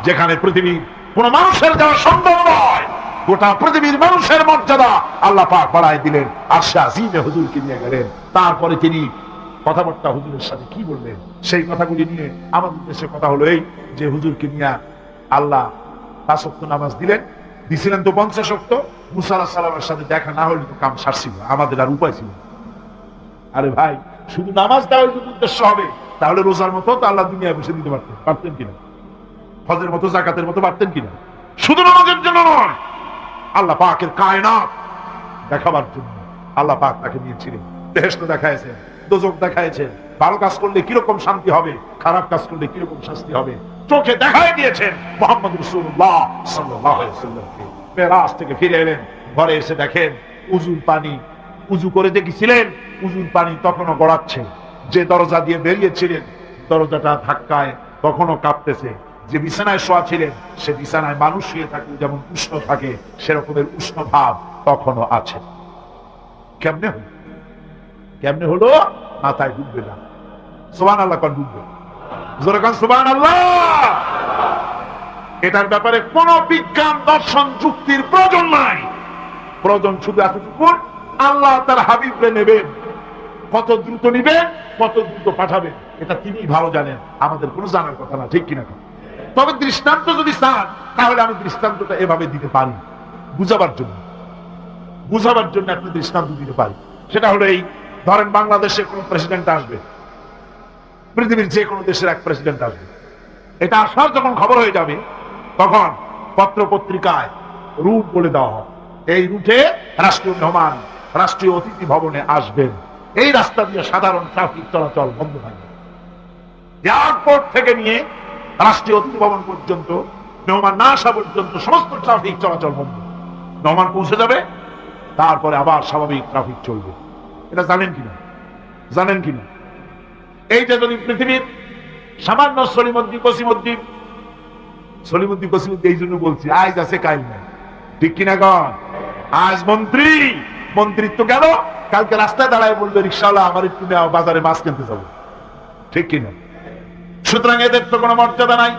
যেখানে পৃথিবী কোন মানুষের যাওয়া সম্ভব নয়, গোটা পৃথিবীর মানুষের মর্যাদা আল্লাহ পাক বাড়ায় দিলেন। আরশে আজিমে হুজুরকে নিয়ে গেলেন। তারপরে তিনি কথাবার্তা হুজুরের সাথে কি বললেন সেই কথাগুলি নিয়ে আমাদের দেশে কথা হলো এই যে, হুজুরকে নিয়ে আল্লাহ 5 ওয়াক্ত নামাজ দিছিলেন তো 50 ওয়াক্ত। মুসা আলাইহিস সালামের সাথে দেখা না হলে তো কাম সারছিল, আমাদের আর উপায় ছিল। আরে ভাই, শুধু নামাজ দেওয়া যদি উদ্দেশ্য হবে তাহলে রোজার মতো তো আল্লাহ দুনিয়ায় বসে দিতে পারতেন কিনা, হজের মতো, যাকাতের মতো পারতেন কিনা? শুধু নামাজের জন্য নয়, আল্লাহ পাকের কায়নাত দেখাবার জন্য আল্লাহ পাক তাকে নিয়েছিলেন। বেহেশত দেখাইছেন, দোজখ দেখাইছেন, ভালো কাজ করলে কিরকম শান্তি হবে, খারাপ কাজ করলে কিরকম শাস্তি হবে চোখে দেখাই দিয়েছেন। মুহাম্মদ রাসূলুল্লাহ সাল্লাল্লাহু আলাইহি ওয়াসাল্লামকে মেরাজ থেকে ফিরে এলেন, ঘরে এসে দেখেন উজুর পানি, উজু করে দেখেছিলেন উজুর পানি তখনও গড়াচ্ছে। যে দরজা দিয়ে বেরিয়েছিলেন দরজাটা ধাক্কায় তখনও কাঁপতেছে। যে বিছানায় শোয়া ছিলেন সে বিছানায় মানুষ শুয়ে থাকলে যেমন উষ্ণ থাকে সেরকমের উষ্ণ ভাব তখনও আছে। কেমনে হলো? কেমনে হলো? মাথায় ঢুকবে না। সুবহানাল্লাহ, কোন ঢুকবে? জোরে কোন সুবহানাল্লাহ। এটার ব্যাপারে কোন বিজ্ঞান, দর্শন, যুক্তির প্রয়োজন নাই। প্রয়োজন শুধু এতটুকু, আল্লাহ তার হাবিবরে নেবেন, কত দ্রুত নিবেন, কত দ্রুত পাঠাবেন, এটা তিনি ভালো জানেন, আমাদের কোনো জানার কথা না, ঠিক কিনা? তবে দৃষ্টান্ত যদি চান তাহলে আমি দৃষ্টান্তটা এভাবে দিতে পারি, বুঝাবার জন্য একটা দৃষ্টান্ত দিতে পারি। সেটা হলো এই, ধরেন বাংলাদেশে কোন প্রেসিডেন্ট আসবে, পৃথিবীর যে কোনো দেশের এক প্রেসিডেন্ট আসবে, এটা আসার যখন খবর হয়ে যাবে তখন পত্র পত্রিকায় রুট বলে দেওয়া হয়। এই রুটে রাষ্ট্রীয় মেহমান, রাষ্ট্রীয় অতিথি ভবনে আসবেন, এই রাস্তা দিয়ে সাধারণ ট্রাফিক চলাচল বন্ধ থাকবে। এয়ারপোর্ট থেকে নিয়ে রাষ্ট্রীয় অতিথি ভবন পর্যন্ত মেহমান না আসা পর্যন্ত সমস্ত ট্রাফিক চলাচল বন্ধ। মেহমান পৌঁছে যাবে, তারপরে আবার স্বাভাবিক ট্রাফিক চলবে। এটা জানেন কিনা? জানেন কিনা? এইটা যদি পৃথিবীর সামান্য সলিমুদ্দিন কসিমুদ্দিন এই জন্য বলছি, আজ আছে কাল নাই, ঠিক কিনা? কন আজ মন্ত্রিত্ব গেল, কালকে রাস্তায় দাঁড়ায় বলবে রিক্সাওয়ালা আমার একটু নেওয়া, বাজারে মাছ কিনতে যাবো, ঠিক কিনা? সুতরাং এদের তো কোনো মর্যাদা নাই,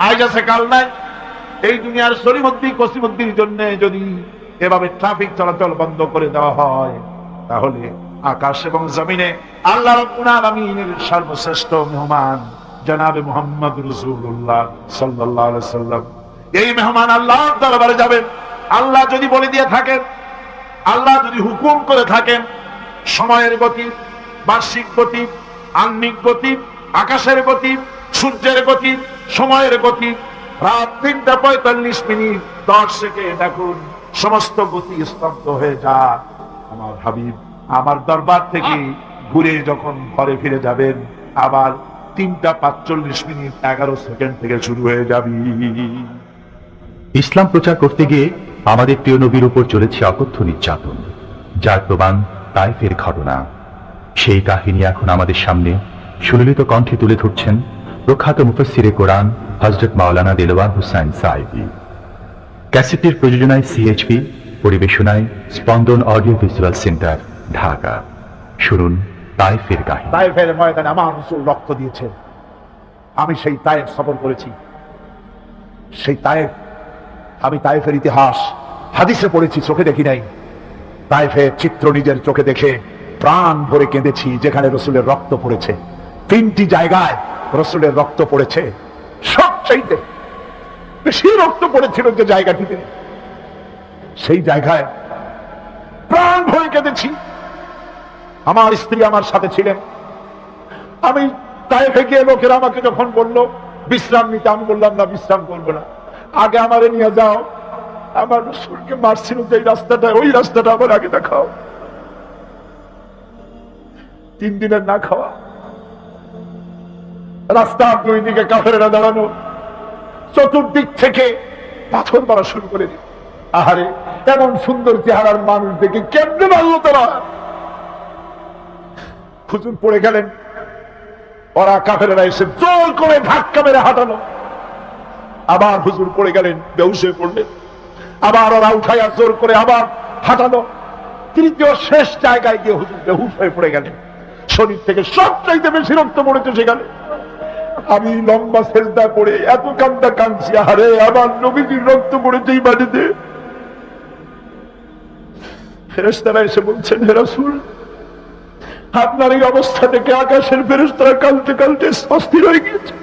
আজ আছে কাল নাই। এই দুনিয়ার সলিমুদ্দিন কসিমুদ্দিনের জন্য যদি এভাবে ট্রাফিক চলাচল বন্ধ করে দেওয়া হয় তাহলে আকাশ এবং জমিনে আল্লাহ রাব্বুল আলামিনের সর্বশ্রেষ্ঠ মেহমান জনাবে মুহাম্মদ রাসূলুল্লাহ সাল্লাল্লাহু আলাইহি ওয়াসাল্লাম এই মেহমান আল্লাহর দরবারে যাবেন। আল্লাহ যদি বলে দিয়ে থাকেন, আল্লাহ যদি হুকুম করে থাকেন, সময়ের গতি, বার্ষিক গতি, আহ্নিক গতি, আকাশের গতি, সূর্যের গতি, সময়ের গতি, রাত 3:45 10 সেকেন্ড, দেখুন সমস্ত গতি স্তব্ধ হয়ে যায়। আমার হাবিব আমার দরবার থেকে ঘুরে যখন ঘরে ফিরে যাবেন, আবার 3:45 11 সেকেন্ড থেকে শুরু হয়ে যাবে। ইসলাম প্রচার করতে গিয়ে আমাদের প্রিয় নবীর উপর চলেছে অকথ্য নির্যাতন, যার প্রমাণ তায়েফের ঘটনা। সেই কাহিনী এখন আমাদের সামনে সুললিত কণ্ঠে তুলে ধরছেন প্রখ্যাত মুফাসসিরে কোরআন হযরত মাওলানা দেলোয়ার হোসাইন সাঈদী। ক্যাসেটের প্রযোজনায় সিএইচপি, পরিবেশনায় স্পন্দন অডিও ভিজুয়াল সেন্টার, ঢাকা। শুনুন তায়েফের কাহিনী। তায়েফের ময়দানে আমার রাসূল রক্ত দিয়েছে। আমি সেই তায়েফ সফর করেছি। সেই তায়েফ, আমি তায়েফের ইতিহাস হাদিসে পড়েছি, চোখে দেখি নাই। তায়েফের চিত্র নিজের চোখে দেখে প্রাণ ভরে কেঁদেছি, যেখানে রসুলের রক্ত পড়েছে। 3টি জায়গায় রসুলের রক্ত পড়েছে, সবচাইতে বেশি রক্ত পড়েছিল যে জায়গাটিতে, সেই জায়গায় প্রাণ ভরে কেঁদেছি। আমার স্ত্রী আমার সাথে ছিলেন। আমি তায়েফে গিয়ে লোকেরা আমাকে যখন বলল বিশ্রাম নিতে, আমি বললাম না, বিশ্রাম করবো না, আগে আমারে নিয়ে যাও। আমার রসুলকে মারছিল যে রাস্তাটা, ওই রাস্তাটা আমার আগে দেখাও। 3 দিনের না খাওয়া রাস্তা, 2 দিকে কাফেরেরা দাঁড়ানো, চতুর্দিক থেকে পাথর মারা শুরু করে দিল। আহারে, এমন সুন্দর চেহারার মানুষ দেখে কেমনে মারলো তারা। হুজুর পড়ে গেলেন, ওরা কাফেরেরা এসে জোর করে ধাক্কা মেরে হাঁটানো। আবার হুজুর পড়ে গেলেন, বেহুশ হয়ে পড়লেন। আবার ওরা উঠাইয়া জোর করে আবার হাঁটানো। তৃতীয় শেষ জায়গায় গিয়ে হুজুর বেহুশ হয়ে পড়ে গেলেন। শরীর থেকে সবচাইতে বেশি রক্ত পড়েছে সেখানে। আমি লম্বা সেজদা পড়ে এত কান্দা কাঁদছি, আরে আমার নবীজির রক্ত পড়েছে এই মাটিতে। ফেরেশতারা এসে বলছেন, হে রাসূল, আপনার এই অবস্থা থেকে আকাশের ফেরেশতারা কাঁদতে কাঁদতে অস্থির হয়ে গিয়েছে।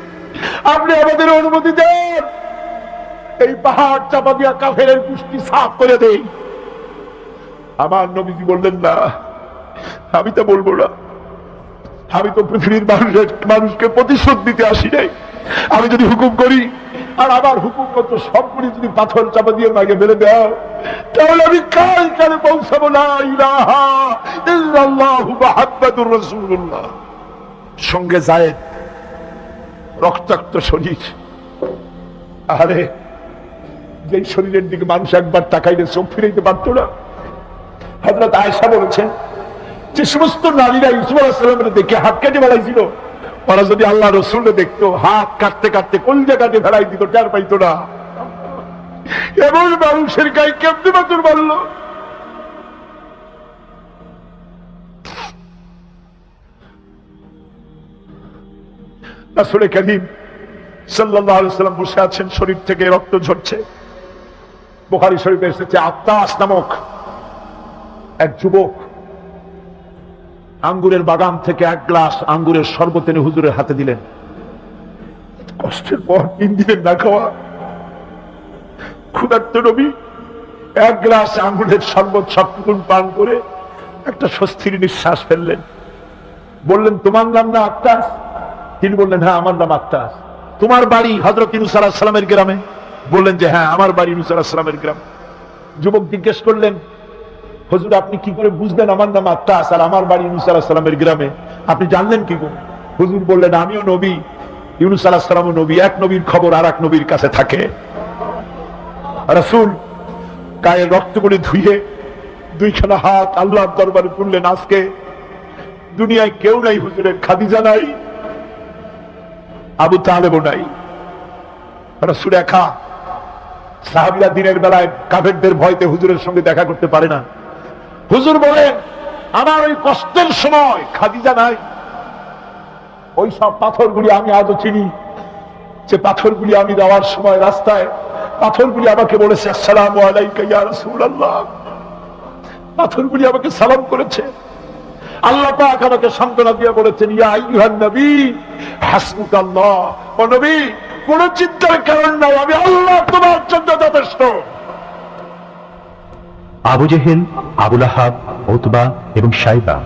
আপনি আমাদের অনুমতি দেন, এই পাহাড় চাপা দিয়া কাফেরের কুষ্টি সাফ করে দেই। আমার নবীজি বললেন, না, আমি তা বলবো না। আমি তো পৃথিবীর মানুষকে প্রতিশোধ দিতে আসি নাই। আমি যদি হুকুম করি আর আমার হুকুম মতো সবগুলি যদি পাথর চাপা দিয়ে মাকে ফেলে দাও, তাহলে আমি কাল কালে পৌঁছাবো না ইলাহা ইল্লাল্লাহু মুহাম্মাদুর রাসূলুল্লাহ। সঙ্গে যায়েদ, রক্তাক্ত শরীর। আরে, যে শরীরের দিকে মানুষ একবার তাকাইলে চোখ ফিরাইতে পারতো না। হযরত আয়েশা বলেছেন, যে সমস্ত নারীরা ইউসুফ আলাইহিস সালামের দেখে হাত কেটে ফেলাইছিল, ওরা যদি আল্লাহ রসুলকে দেখতো, হাত কাটতে কাটতে কলিজা কাটে ফেলাই দিত, টের পাইতো না। এমন মানুষের গায়ে কেমনে পাথর মারলো। রাসূল কারীম সাল্লাল্লাহু আলাইহি ওয়াসাল্লাম বসে আছেন, শরীর থেকে রক্ত ঝরছে। বুখারী শরীফে এসেছে, আত্তাস নামক এক যুবক আঙ্গুরের বাগান থেকে 1 গ্লাস আঙ্গুরের শরবত এনে হুজুরের হাতে দিলেন। কষ্টের পর 3 দিনের না খাওয়া ক্ষুধার্ত নবী 1 গ্লাস আঙ্গুরের শরবত সবটুকু পান করে একটা স্বস্তির নিঃশ্বাস ফেললেন। বললেন, তোমার নাম না আত্তাস? তিনি বললেন, হ্যাঁ, আমার নাম আত্তাস। তোমার বাড়ি হযরত ইউনূস আলাইহিস সালামের গ্রামে? বললেন যে হ্যাঁ, আমার বাড়ি ইউনূস আলাইহিস সালামের গ্রাম। যুবক জিজ্ঞেস করলেন, হুজুর, আপনি কি করে বুঝলেন আমার নাম আত্তাস আর আমার বাড়ি ইউনূস আলাইহিস সালামের গ্রামে? আপনি জানলেন কি করে? হুজুর বললেন, আমিও নবী, ইউনূস আলাইহিস সালামও নবী, এক নবীর খবর আর এক নবীর কাছে থাকে। রাসূল গায়ের রক্তগুলি ধুয়ে 2খানা হাত আল্লাহর দরবারে তুললেন। আজকে দুনিয়ায় কেউ নাই হুজুরের, খাদিজা নাই, আবু তালেবও নাই। রাসূল একা। সাহাবীরা দিনের বেলায় কাফেরদের ভয়তে হুজুরের সঙ্গে দেখা করতে পারে না। হুজুর বলেন, আমার ওই কষ্টের সময় খাদিজা নাই। ওই সব পাথরগুলি আমি আজও চিনি, যে পাথরগুলি আমি যাওয়ার সময় রাস্তায় পাথরগুলি আমাকে বলেছে, আসসালামু আলাইকা ইয়া রাসূলুল্লাহ। পাথরগুলি আমাকে সালাম করেছে। আল্লাহ পাক আমাকে সান্ত্বনা দিয়ে বলেছেন, ইয়া আইয়ুহান নবী হাসবুকাল্লাহ। ও নবী, কোনো চিন্তার কারণ নাই, আমি আল্লাহ তোমার জন্য যথেষ্ট। আবু জেহেল, আবুল আহাব, উতবা এবং শাইবা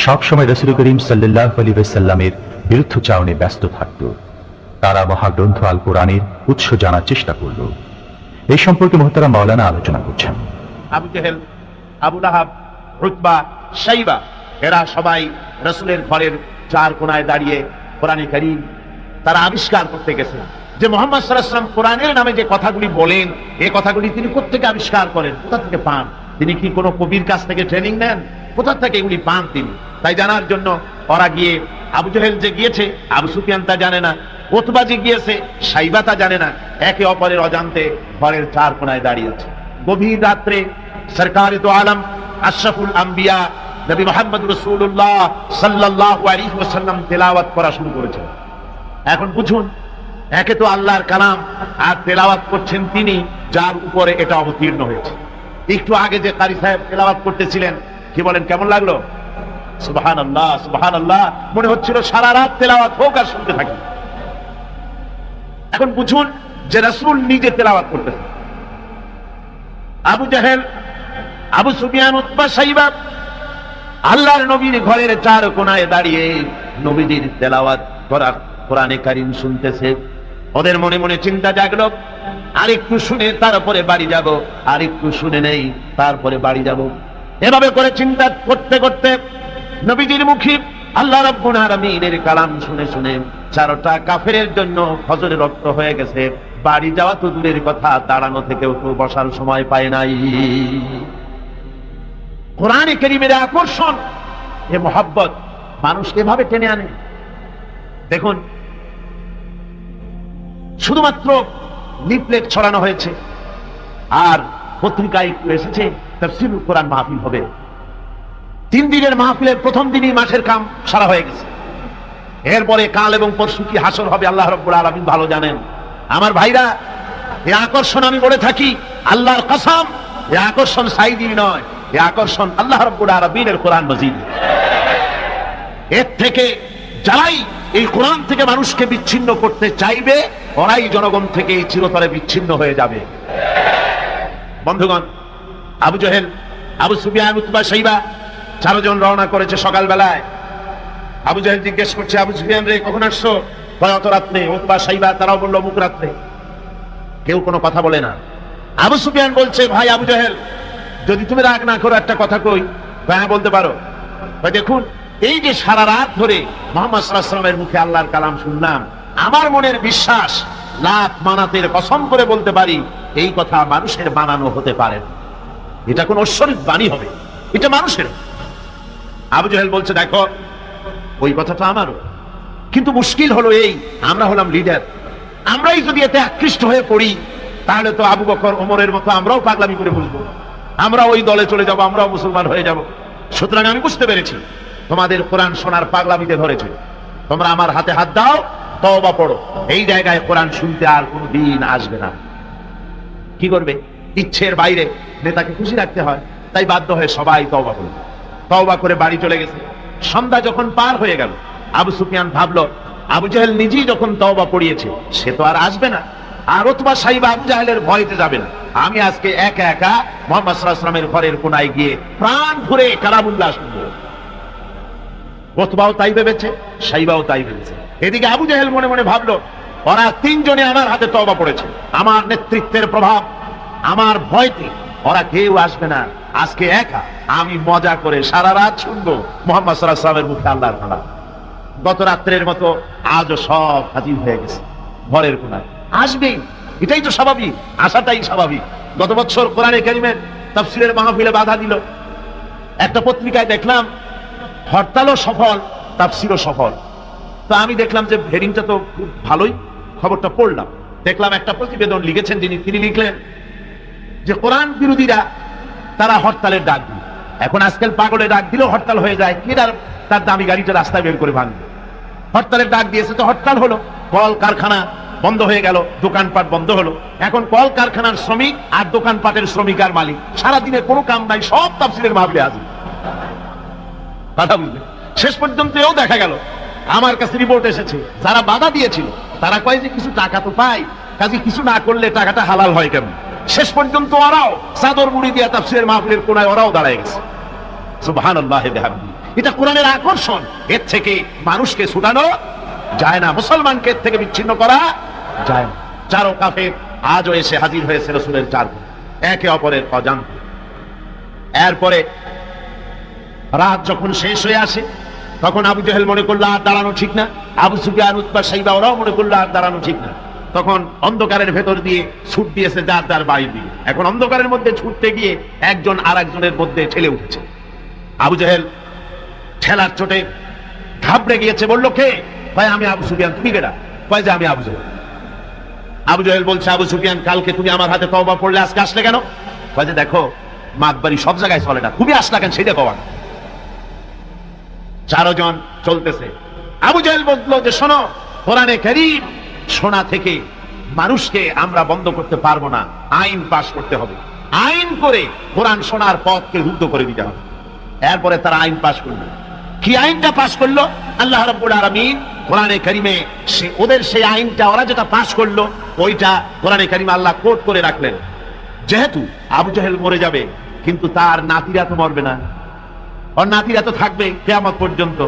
সবসময় রাসূল করিম সাল্লাল্লাহু আলাইহি ওয়াসাল্লামের বিরুদ্ধচারণে ব্যস্ত থাকত। তারা মহাগ্রন্থ আল কোরআনের উৎস জানার চেষ্টা করল। এই সম্পর্কে মুহতারাম মাওলানা আলোচনা করছেন। আবু জেহেল, আবু লাহাব, উতবা, শাইবা এরা সবাই রাসূলের ঘরের চার কোণায় দাঁড়িয়ে কোরআনে কারীম তারা আবিষ্কার করতে গেছে যে মুহাম্মদ সাল্লাল্লাহু আলাইহি ওয়াসাল্লাম কোরআনের নামে যে কথাগুলি বলেন, এই কথাগুলি তিনি কোত্থেকে আবিষ্কার করেন, কোথা থেকে পান? তিনি কি কোনো কবির কাছ থেকে ট্রেনিং নেন? কোথা থেকে এগুলি পান তিনি? তাই জানার জন্য ওরা গিয়ে, আবু জেহেল যে গিয়েছে আবু সুফিয়ান তা জানে না, উতবা যে গিয়েছে শাইবা তা জানে না, একে অপরের অজান্তে ঘরের চার কোণায় দাঁড়িয়ে আছে। গভীর রাত্রে সরকারে দো আলম আশরাফুল আম্বিয়া নবী মুহাম্মদ রাসূলুল্লাহ সাল্লাল্লাহু আলাইহি ওয়াসাল্লাম তেলাওয়াত করা শুরু করেছেন। এখন বুঝুন, একে তো আল্লাহর কালাম, আর তেলাওয়াত করছেন তিনি যার উপরে এটা অবতীর্ণ হয়েছে। একটু আগে যে কারি সাহেব তেলাওয়াত করতেছিলেন, কি বলেন, কেমন লাগলো? সুবহানাল্লাহ, সুবহানাল্লাহ, মনে হচ্ছিল সারা রাত তেলাওয়াত হোক আর শুনতে থাকি। এখন বুঝুন যে রাসূল নিজে তেলাওয়াত করতেছেন। আবু জেহেল, আবু সুফিয়ান, উতবা, শাইবা আল্লাহর নবীর ঘরের চার কোণায় দাঁড়িয়ে নবীজির তেলাওয়াত করা কোরআনে কারীম শুনতেছে। ওদের মনে মনে চিন্তা জাগলো, আরেকটু শুনে তারপরে বাড়ি যাব, আরেকটু শুনে নেই তারপরে বাড়ি যাব। এভাবে করে চিন্তা করতে করতে নবীজির মুখে আল্লাহ রাব্বুল আলামিনের কালাম শুনে শুনে চারটা কাফেরের জন্য ফজরের রক্ত হয়ে গেছে। বাড়ি যাওয়া তো দূরের কথা, দাঁড়ানো থেকেও তো বসার সময় পায় নাই। কোরআনে কারীমের আকর্ষণ, এ মহব্বত মানুষকে এভাবে টেনে আনে। দেখুন, শুধুমাত্র লিফলেট ছড়ানো হয়েছে আর পত্রিকায় একটু এসেছে তাফসীরুল কোরআন মাহফিল হবে। 3 দিনের মাহফিলের প্রথম দিনই মাঠের কাম সারা হয়ে গেছে। এরপরে কাল এবং পরশু কি হাসর হবে আল্লাহ রাব্বুল আলামিন ভালো জানেন। আমার ভাইরা, এই আকর্ষণ আমি বলে থাকি, আল্লাহর কসম, এই আকর্ষণ সাইদি নয়, এই আকর্ষণ আল্লাহ রাব্বুল আলামিনের কোরআন মাজিদ। এর থেকে যারাই এই কোরআন থেকে মানুষকে বিচ্ছিন্ন করতে চাইবে, ওরাই জনগণ থেকে চিরতরে বিচ্ছিন্ন হয়ে যাবে। বন্ধুগণ, আবু জেহেল, আবু সুফিয়ান, উতবা, শাইবা 4 জন রওনা করেছে সকালবেলায়। আবু জেহেল জিজ্ঞেস করছে, আবু সুফিয়ান রে কখন আসছো? অত রাত্রে। উতবা, শাইবা তারাও বললো মুখ রাত্রে। কেউ কোনো কথা বলে না। আবু সুফিয়ান বলছে, ভাই আবু জেহেল, যদি তুমি রাগ না করো একটা কথা কই। হ্যাঁ, বলতে পারো। দেখুন, এই যে সারা রাত ধরে মুহাম্মদ সাল্লাল্লাহু আলাইহি ওয়াসাল্লামের মুখে আল্লাহর কালাম শুনলাম, আমার মনের বিশ্বাস, লাত মানাতের কসম করে বলতে পারি, এই কথা মানুষের বানানো হতে পারে না। এটা কোন ঐশ্বরিক বাণী হবে, এটা মানুষের। আবু জেহেল বলছে, দেখো ওই কথাটা আমারও, কিন্তু মুশকিল হলো এই, আমরা হলাম লিডার, আমরাই যদি এতে আকৃষ্ট হয়ে পড়ি, তাহলে তো আবু বকর, ওমরের মতো আমরাও পাগলামি করে বুঝবো, আমরা ওই দলে চলে যাব, আমরাও মুসলমান হয়ে যাব। সুতরাং আমি বুঝতে পেরেছি তোমাদের কোরআন শোনার পাগলামিতে ধরেছে, তোমরা আমার হাতে হাত দাও, তওবা পড়ো। এই জায়গায় কোরআন শুনতে আর কোনো দিন আসবে না। কি করবে? ইচ্ছের বাইরে নেতাকে খুশি রাখতে হয়, তাই বাধ্য হয়ে সবাই তওবা করল। তওবা করে বাড়ি চলে গেছে। সন্ধ্যা যখন পার হয়ে গেল, আবু সুফিয়ান ভাবলো, আবু জেহেল নিজেই যখন তওবা পড়িয়েছে, সে তো আর আসবে না, আর উতবা, শাইবা আবু জাহেলের ভয়তে যাবে না। আমি আজকে একা একা মুহাম্মদ সাল্লাল্লাহু আলাইহি ওয়াসাল্লামের ঘরের কোণায় গিয়ে প্রাণ ভরে কালামুল্লাহ শুনবো। উতবাও তাই ভেবেছে, শাইবাও তাই ভেবেছে। এদিকে আবু জেহেল মনে মনে ভাবলো, ওরা 3 জনে আমার হাতে তওবা পড়েছে, আমার নেতৃত্বের প্রভাব, আমার ভয়তে ওরা কেউ আসবে না। আজকে একা আমি মজা করে সারা রাত শুনবো মুহাম্মদ সাল্লাল্লাহু আলাইহি ওয়াসাল্লামের মুখে আল্লাহর কালাম। গত রাত্রের মতো আজও সব হাজির হয়ে গেছে ঘরের কোণায়। আসবেই, এটাই তো স্বাভাবিক, আসাটাই স্বাভাবিক। গত বছর কোরআনে কারীমের তাফসীরের মাহফিলে বাধা দিল। একটা পত্রিকায় দেখলাম হরতালও সফল, তাফসীরও সফল। তো আমি দেখলাম যে হেডিংটা তো খুব ভালোই, খবরটা পড়লাম, দেখলাম একটা প্রতিবেদন লিখেছেন তিনি লিখলেন যে কোরআন বিরোধীরা তারা হরতালের ডাক দিল। এখন আজকাল পাগলের ডাক দিলেও হরতাল হয়ে যায়, কি তার দামি গাড়িটা রাস্তায় বের করে ভাঙবে। হরতালের ডাক দিয়েছে তো হরতাল হলো, কল কারখানা বন্ধ হয়ে গেল, দোকানপাট বন্ধ হলো। এখন কল কারখানার শ্রমিক আর দোকানপাটের শ্রমিক আর মালিক সারাদিনের কোনো কাম নাই, সব তাফসীরের মাহফিলে হাজির। কথা বুঝলেন? শেষ পর্যন্ত এও দেখা গেল আমার কাছে রিপোর্ট এসেছে, যারা বাধা দিয়েছিল তারা কয় যে কিছু টাকা তো পাই, কাজে কিছু না করলে টাকাটা হালাল হয় কেমন? শেষ পর্যন্ত ওরাও চাদর মুড়ি দিয়ে তাফসীরের মাহফিলের কোনায় ওরাও দাঁড়ায় গেছে। সুবহানাল্লাহি ওয়া বিহামদিহি। এটা কোরআনের আকর্ষণ, এর থেকে মানুষকে ছুটানো যায় না, মুসলমানকে এর থেকে বিচ্ছিন্ন করা যায় না। চারো কাফের আজও এসে হাজির হয়েছে রাসূলের চার একে অপরের অজান্তে। এরপরে রাত যখন শেষ হয়ে আসে তখন আবু জেহেল মনে করলো আর দাঁড়ানো ঠিক না, আবু সুফিয়ান, উতবা, সাইবা ওরাও মনে করলো আর দাঁড়ানো ঠিক না। তখন অন্ধকারের ভেতর দিয়ে ছুট দিয়েছে যার যার বাড়ির দিকে। এখন অন্ধকারের মধ্যে ছুটতে গিয়ে একজন আর একজনের মধ্যে ঠেলে উঠেছে। আবু জেহেল ঠেলার চোটে ঘাবড়ে গিয়েছে, বললো কে? ভাই আমি আবু সুফিয়ান। তুমি কেডা? কয় যে আমি আবু জেহেল। আবু জেহেল বলছে, আবু সুফিয়ান কালকে তুমি আমার হাতে তওবা পড়লে আজকে আসলে কেন? কয় যে দেখো মাতবাড়ি সব জায়গায় চলে না, তুমি আসলা কেন সেটা কওয়া। চারজন চলতেছে। আবু জেহেল বললো যে শোনো, কোরআনে কারীম শোনা থেকে মানুষকে আমরা বন্ধ করতে পারবো না, আইন পাশ করতে হবে, আইন করে কোরআন শোনার পথকে রুদ্ধ করে দিতে হবে। এরপরে তারা আইন পাশ করলো। কি আইনটা পাশ করলো? আল্লাহ রাব্বুল আলামিন কোরআনে কারীমে ওদের সেই আইনটা, ওরা যেটা পাশ করলো ওইটা কোরআনে কারীমে আল্লাহ কোট করে রাখলেন। যেহেতু আবু জেহেল মরে যাবে, কিন্তু তার নাতিরা তো মরবে না, ওর নাতিরা তো থাকবে কিয়ামত পর্যন্ত,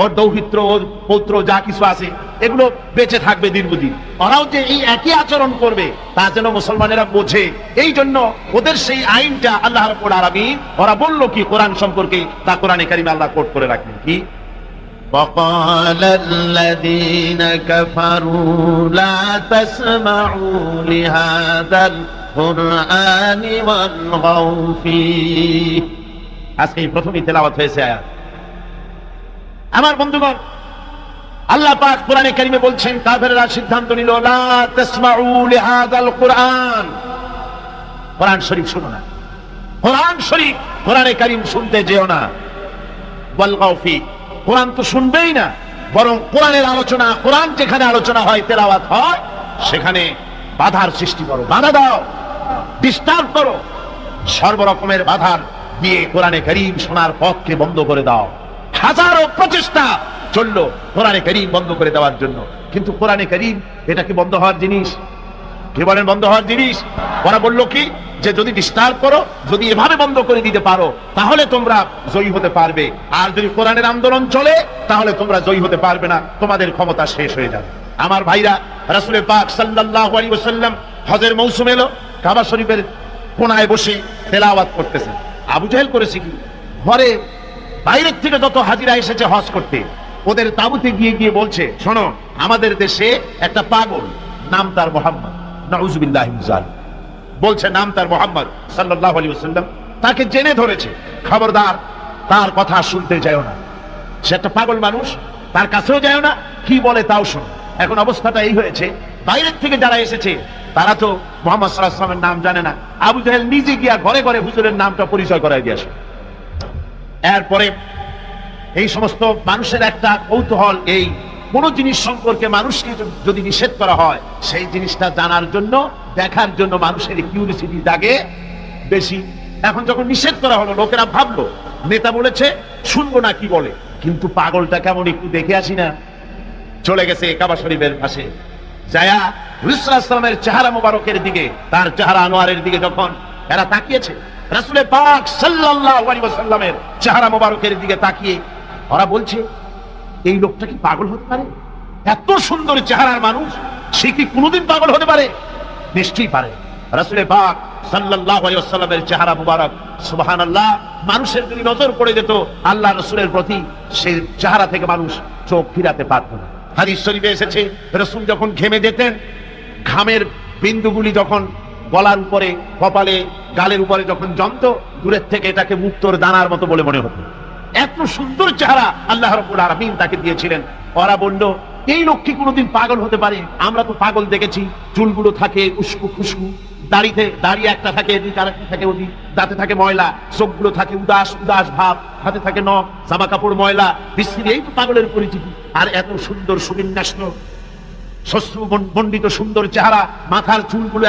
ওর দৌহিত্র, ওর পৌত্র যা কিছু আছে এগুলো বেঁচে থাকবে দীর্ঘদিন। ওরাও যে এই একই আচরণ করবে তা যেন মুসলমানেরা বোঝে, এই জন্য ওদের সেই আইনটা আল্লাহ রাব্বুল আলামিন ওরা বললো কি কোরআন সম্পর্কে, তা কোরআনে কারীমে আল্লাহ কোট করে রাখলেন। কি? وقال الذين كفروا لا تسمعوا لهذا القرآن والغوا فيه। আজকে প্রথমেই তেলাওয়াত হয়েছে আয়াত। আমার বন্ধুগণ, আল্লাহ পাক কোরআনে কারীমে বলছেন কাফেররা সিদ্ধান্ত নিল লা তাসমাউ লিহাযাল কুরআন, কোরআন শরীফ শুনো না, কোরআন শরীফ কোরআনে কারীম শুনতে যেও না। ওয়ালগাউ ফি, কোরআন তো শুনবেই না, বরং কোরআনের আলোচনা, কোরআন যেখানে আলোচনা হয়, তেলাওয়াত হয়, সেখানে বাধার সৃষ্টি করো, বাধা দাও, ডিস্টার্ব করো, সর্বরকমের বাধার দিয়ে কোরআনে কারীম শোনার পথকে বন্ধ করে দাও। হাজারো প্রচেষ্টা চললো কোরআনে কারীম বন্ধ করে দেওয়ার জন্য, কিন্তু কোরআনে কারীম এটা কি বন্ধ হওয়ার জিনিস? কি বলেন বন্ধ হওয়ার জিনিস? ওরা বললো কি যে যদি ডিস্টার্ব করো, যদি এভাবে বন্ধ করে দিতে পারো তাহলে তোমরা জয়ী হতে পারবে, আর যদি কোরআনের আন্দোলন চলে তাহলে তোমরা জয়ী হতে পারবে না, তোমাদের ক্ষমতা শেষ হয়ে যাবে। আমার ভাইরা, রাসূল পাক সাল্লাল্লাহু আলাইহি ওয়াসাল্লাম হজের মৌসুম এলো, কাবা শরীফের কোনায় বসে তেলাওয়াত করতেছে। আবু জেহেল করেছে কি, ঘরে বাইরের থেকে যত হাজিরা এসেছে হজ করতে, ওদের তাঁবুতে গিয়ে গিয়ে বলছে শোনো, আমাদের দেশে একটা পাগল, নাম তার মুহাম্মদ, নাউযুবিল্লাহি মিন যালিক, বলছে নাম তার মুহাম্মদ সাল্লাল্লাহু আলাইহি ওয়াসাল্লাম, তাকে জেনে ধরেছে, খবরদার তার কথা শুনতে যাও না, সে একটা পাগল মানুষ, তার কাছেও যাও না, কি বলে তাও শোনো। এখন অবস্থাটা এই হয়েছে, বাইরের থেকে যারা এসেছে তারা তো মুহাম্মদ সাল্লাল্লাহু আলাইহি ওয়াসাল্লামের নাম জানে না। আবু জেহেল নিজে গিয়া ঘরে ঘরে হুজুরের নামটা পরিচয় করায় দিয়ে আসে। এরপরে এই সমস্ত মানুষের একটা কৌতূহল, এই কোন জিনিস সম্পর্কে মানুষকে যদি নিষেধ করা হয় সেই জিনিসটা জানার জন্য, দেখার জন্য মানুষের কিউরিসিটি জাগে বেশি। এখন যখন নিষেধ করা হলো, লোকেরা ভাবলো নেতা বলেছে শুনবো না কি বলে, কিন্তু পাগলটা কেমন একটু দেখে আসি না। চলে গেছে কাবা শরীফের পাশে, যায়া রাসূল সাল্লাল্লাহু আলাইহি ওয়াসাল্লামের চেহারা মোবারকের দিকে, তার চেহারা আনোয়ারের দিকে যখন এরা তাকিয়েছে, রাসূল পাক সাল্লাল্লাহু আলাইহি ওয়াসাল্লামের চেহারা মোবারকের দিকে তাকিয়ে ওরা বলছে এই লোকটা কি পাগল হতে পারে? এত সুন্দর চেহারার মানুষ, সে কি কোনোদিন পাগল হতে পারে? নিশ্চয়ই পারে। রাসূল পাক সাল্লাল্লাহু আলাইহি ওয়াসাল্লামের চেহারা মোবারক, সুবহানাল্লাহ, মানুষের যদি নজর পড়ে যেত আল্লাহ রাসূলের প্রতি, সেই চেহারা থেকে মানুষ চোখ ফিরাতে পারত না। হাদিস শরীফে এসেছে রাসূল যখন ঘেমে যেতেন, ঘামের বিন্দুগুলি যখন গলার উপরে, কপালে, গালের উপরে যখন জমতো, দূরের থেকে এটাকে মুক্তোর দানার মতো বলে মনে হতো। এত সুন্দর চেহারা আল্লাহ রাব্বুল আলামিন তাকে দিয়েছিলেন। ওরা বলল এই লোক কি কোনোদিন পাগল হতে পারে? আমরা তো পাগল দেখেছি, চুলগুলো থাকে উস্কু খুস্কু, দাড়ি একটা থাকে এদিক, আরেকটা থাকে ওদিক, দাঁতে থাকে ময়লা, চোখগুলো থাকে উদাস উদাস ভাব, হাতে থাকে নখ, জামা কাপড় ময়লা, বিশ্রী, এই তো পাগলের পরিচিতি। আর এত সুন্দর সুবিন্যাস্ত, শস্ত্র মণ্ডিত সুন্দর চেহারা, মাথার চুলগুলো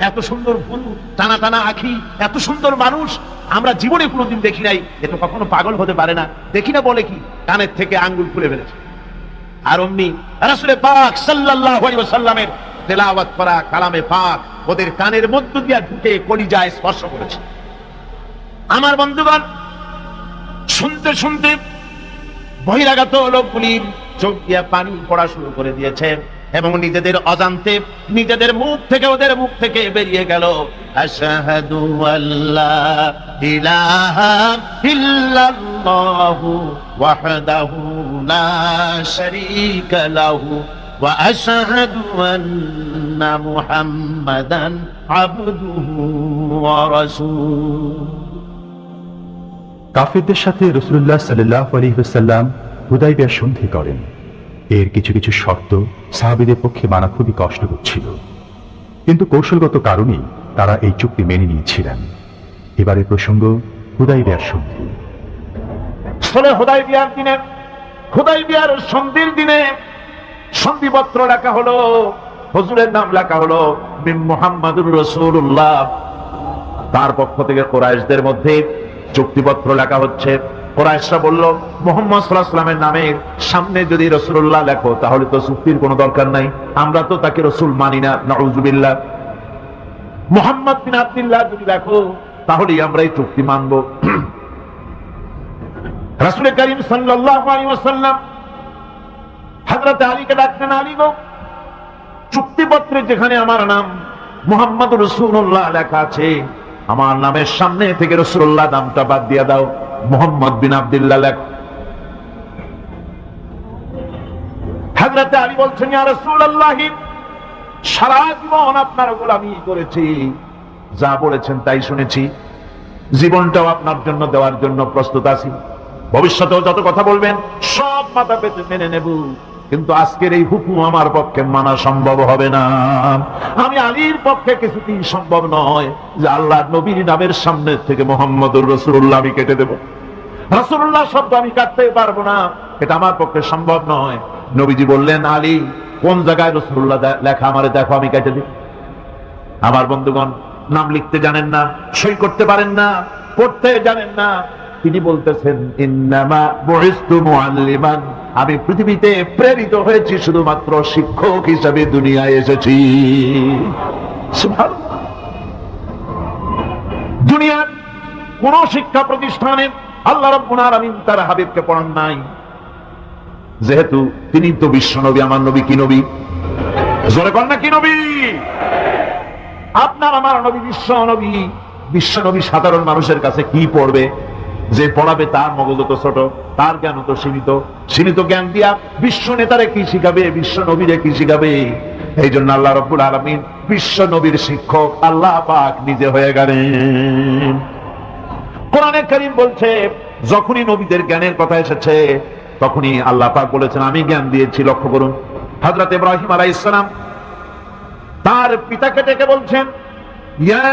এত সুন্দর ভুরু, টানা টানা আঁখি, এত সুন্দর মানুষ আমরা জীবনে কোনোদিন দেখি নাই। এ তো কখনো পাগল হতে পারে না। দেখি না বলে কি, কানের থেকে আঙ্গুল খুলে ফেলেছে, আর অমনি রাসূল পাক সাল্লাল্লাহু আলাইহি ওয়াসাল্লামের তেলাওয়াত করা কালামে পাক ওদের কানের মধ্য দিয়ে ঢুকে কলিজায় স্পর্শ করেছে। আমার বন্ধুগণ, শুনতে শুনতে বহিরাগত লোকগুলির চোখ দিয়ে পানি পড়া শুরু করে দিয়েছে এবং নিজেদের অজান্তে নিজেদের মুখ থেকে ওদের মুখ থেকে বেরিয়ে গেল আশহাদু আল্লা ইলাহা ইল্লাল্লাহু ওয়াহদাহু লা শারীকা লাহু ওয়া আশহাদু আন্না মুহাম্মাদান আবদুহু ওয়া রাসূলুহু। কাফেরদের সাথে রাসূলুল্লাহ সাল্লাল্লাহু আলাইহি ওয়াসাল্লাম হুদায়বিয়া সন্ধি করেন। এর কিছু কিছু শর্ত সাহাবীদের পক্ষে মানা খুবই কষ্টকর ছিল, কিন্তু কৌশলগত কারণেই তারা এই চুক্তি মেনে নিয়েছিলেন। এবারে প্রসঙ্গ হুদায়বিয়ার সন্ধি। হুদায়বিয়ার দিনে, হুদায়বিয়ার সন্ধির দিনে সন্ধিপত্র লেখা হলো, হুজুরের নাম লেখা হলো মুহাম্মাদুর রাসূলুল্লাহ। তার পক্ষ থেকে কুরাইশদের মধ্যে চুক্তিপত্র লেখা হচ্ছে। কুরাইশরা বলল, মুহাম্মদ সাল্লাল্লাহু আলাইহি ওয়াসাল্লামের নামের সামনে যদি রাসূলুল্লাহ লেখো তাহলে তো চুক্তির কোনো দরকার নাই, আমরা তো তাকে রাসূল মানি না, নাউযুবিল্লাহ। মুহাম্মদ বিন আব্দুল্লাহ যদি লেখো তাহলেই আমরা এই চুক্তি মানব। রাসূল করিম সাল্লাল্লাহু আলাইহি ওয়াসাল্লাম হযরত আলীকে ডাকলেন, আলী গো, চুক্তিপত্রে যেখানে আমার নাম মুহাম্মদুর রাসূলুল্লাহ লেখা আছে, আমার নামের সামনে থেকে রাসূলুল্লাহ নামটা বাদ দিয়ে দাও, মুহাম্মদ বিন আব্দুল্লাহ লেখ। হযরত আলী বলছেন, ইয়া রাসূলুল্লাহ, সারা জীবন আপনার গোলামি করেছি, যা বলেছেন তাই শুনেছি, জীবনটাও আপনার জন্য দেওয়ার জন্য প্রস্তুত আছি, ভবিষ্যতেও যত কথা বলবেন সব মাথা পেতে মেনে নেব, কিন্তু আজকের এই হুকুম আমার পক্ষে মানা সম্ভব হবে না। আমি আলীর পক্ষে কিছুতেই সম্ভব নয় যে আল্লাহর নবীর নামের সামনে থেকে মুহাম্মদুর রাসূলুল্লাহ আমি কেটে দেব। রাসূলুল্লাহ শব্দ আমি কাটতে পারবো না, এটা আমার পক্ষে সম্ভব নয়। নবীজি বললেন, আলী, কোন জায়গায় রাসূলুল্লাহ লেখা আমারে দেখো, আমি কেটে দিই। আমার বন্ধুগণ, নাম লিখতে জানেন না, সই করতে পারেন না, পড়তে জানেন না, তিনি বলতেছেন, ইন্নামা বুইসতু মুআল্লিমান, আমি পৃথিবীতে প্রেরিত হয়েছি শুধুমাত্র শিক্ষক হিসেবে দুনিয়ায় এসেছি। সুবহানাল্লাহ। দুনিয়ার কোন শিক্ষা প্রতিষ্ঠানে আল্লাহ রাব্বুল আলামিন তার হাবিবকে পড়ান নাই, যেহেতু তিনি তো বিশ্ব নবী। আমার নবী কি নবী? জোরে কর না, কি নবী? আপনার আমার নবী বিশ্ব নবী। বিশ্ব নবী সাধারণ মানুষের কাছে কি পড়বে? যে পড়াবে তার মগজ তো ছোট, তার জ্ঞান তো সীমিত। সীমিত জ্ঞান দিয়া বিশ্ব নেতারে কি শিখাবে, বিশ্ব নবীরে কি শিখাবে? এই জন্য আল্লাহ রাব্বুল আলামিন বিশ্ব নবীর শিক্ষক আল্লাহ পাক নিজে হয়ে গেলেন। কোরআনে কারীম বলছে, যখনই নবীদের জ্ঞানের কথা এসেছে তখনই আল্লাহ পাক বলেছেন, আমি জ্ঞান দিয়েছি। লক্ষ্য করুন, হযরত ইব্রাহিম আলাইহিস সালাম তার পিতাকে ডেকে বলছেন, ইয়া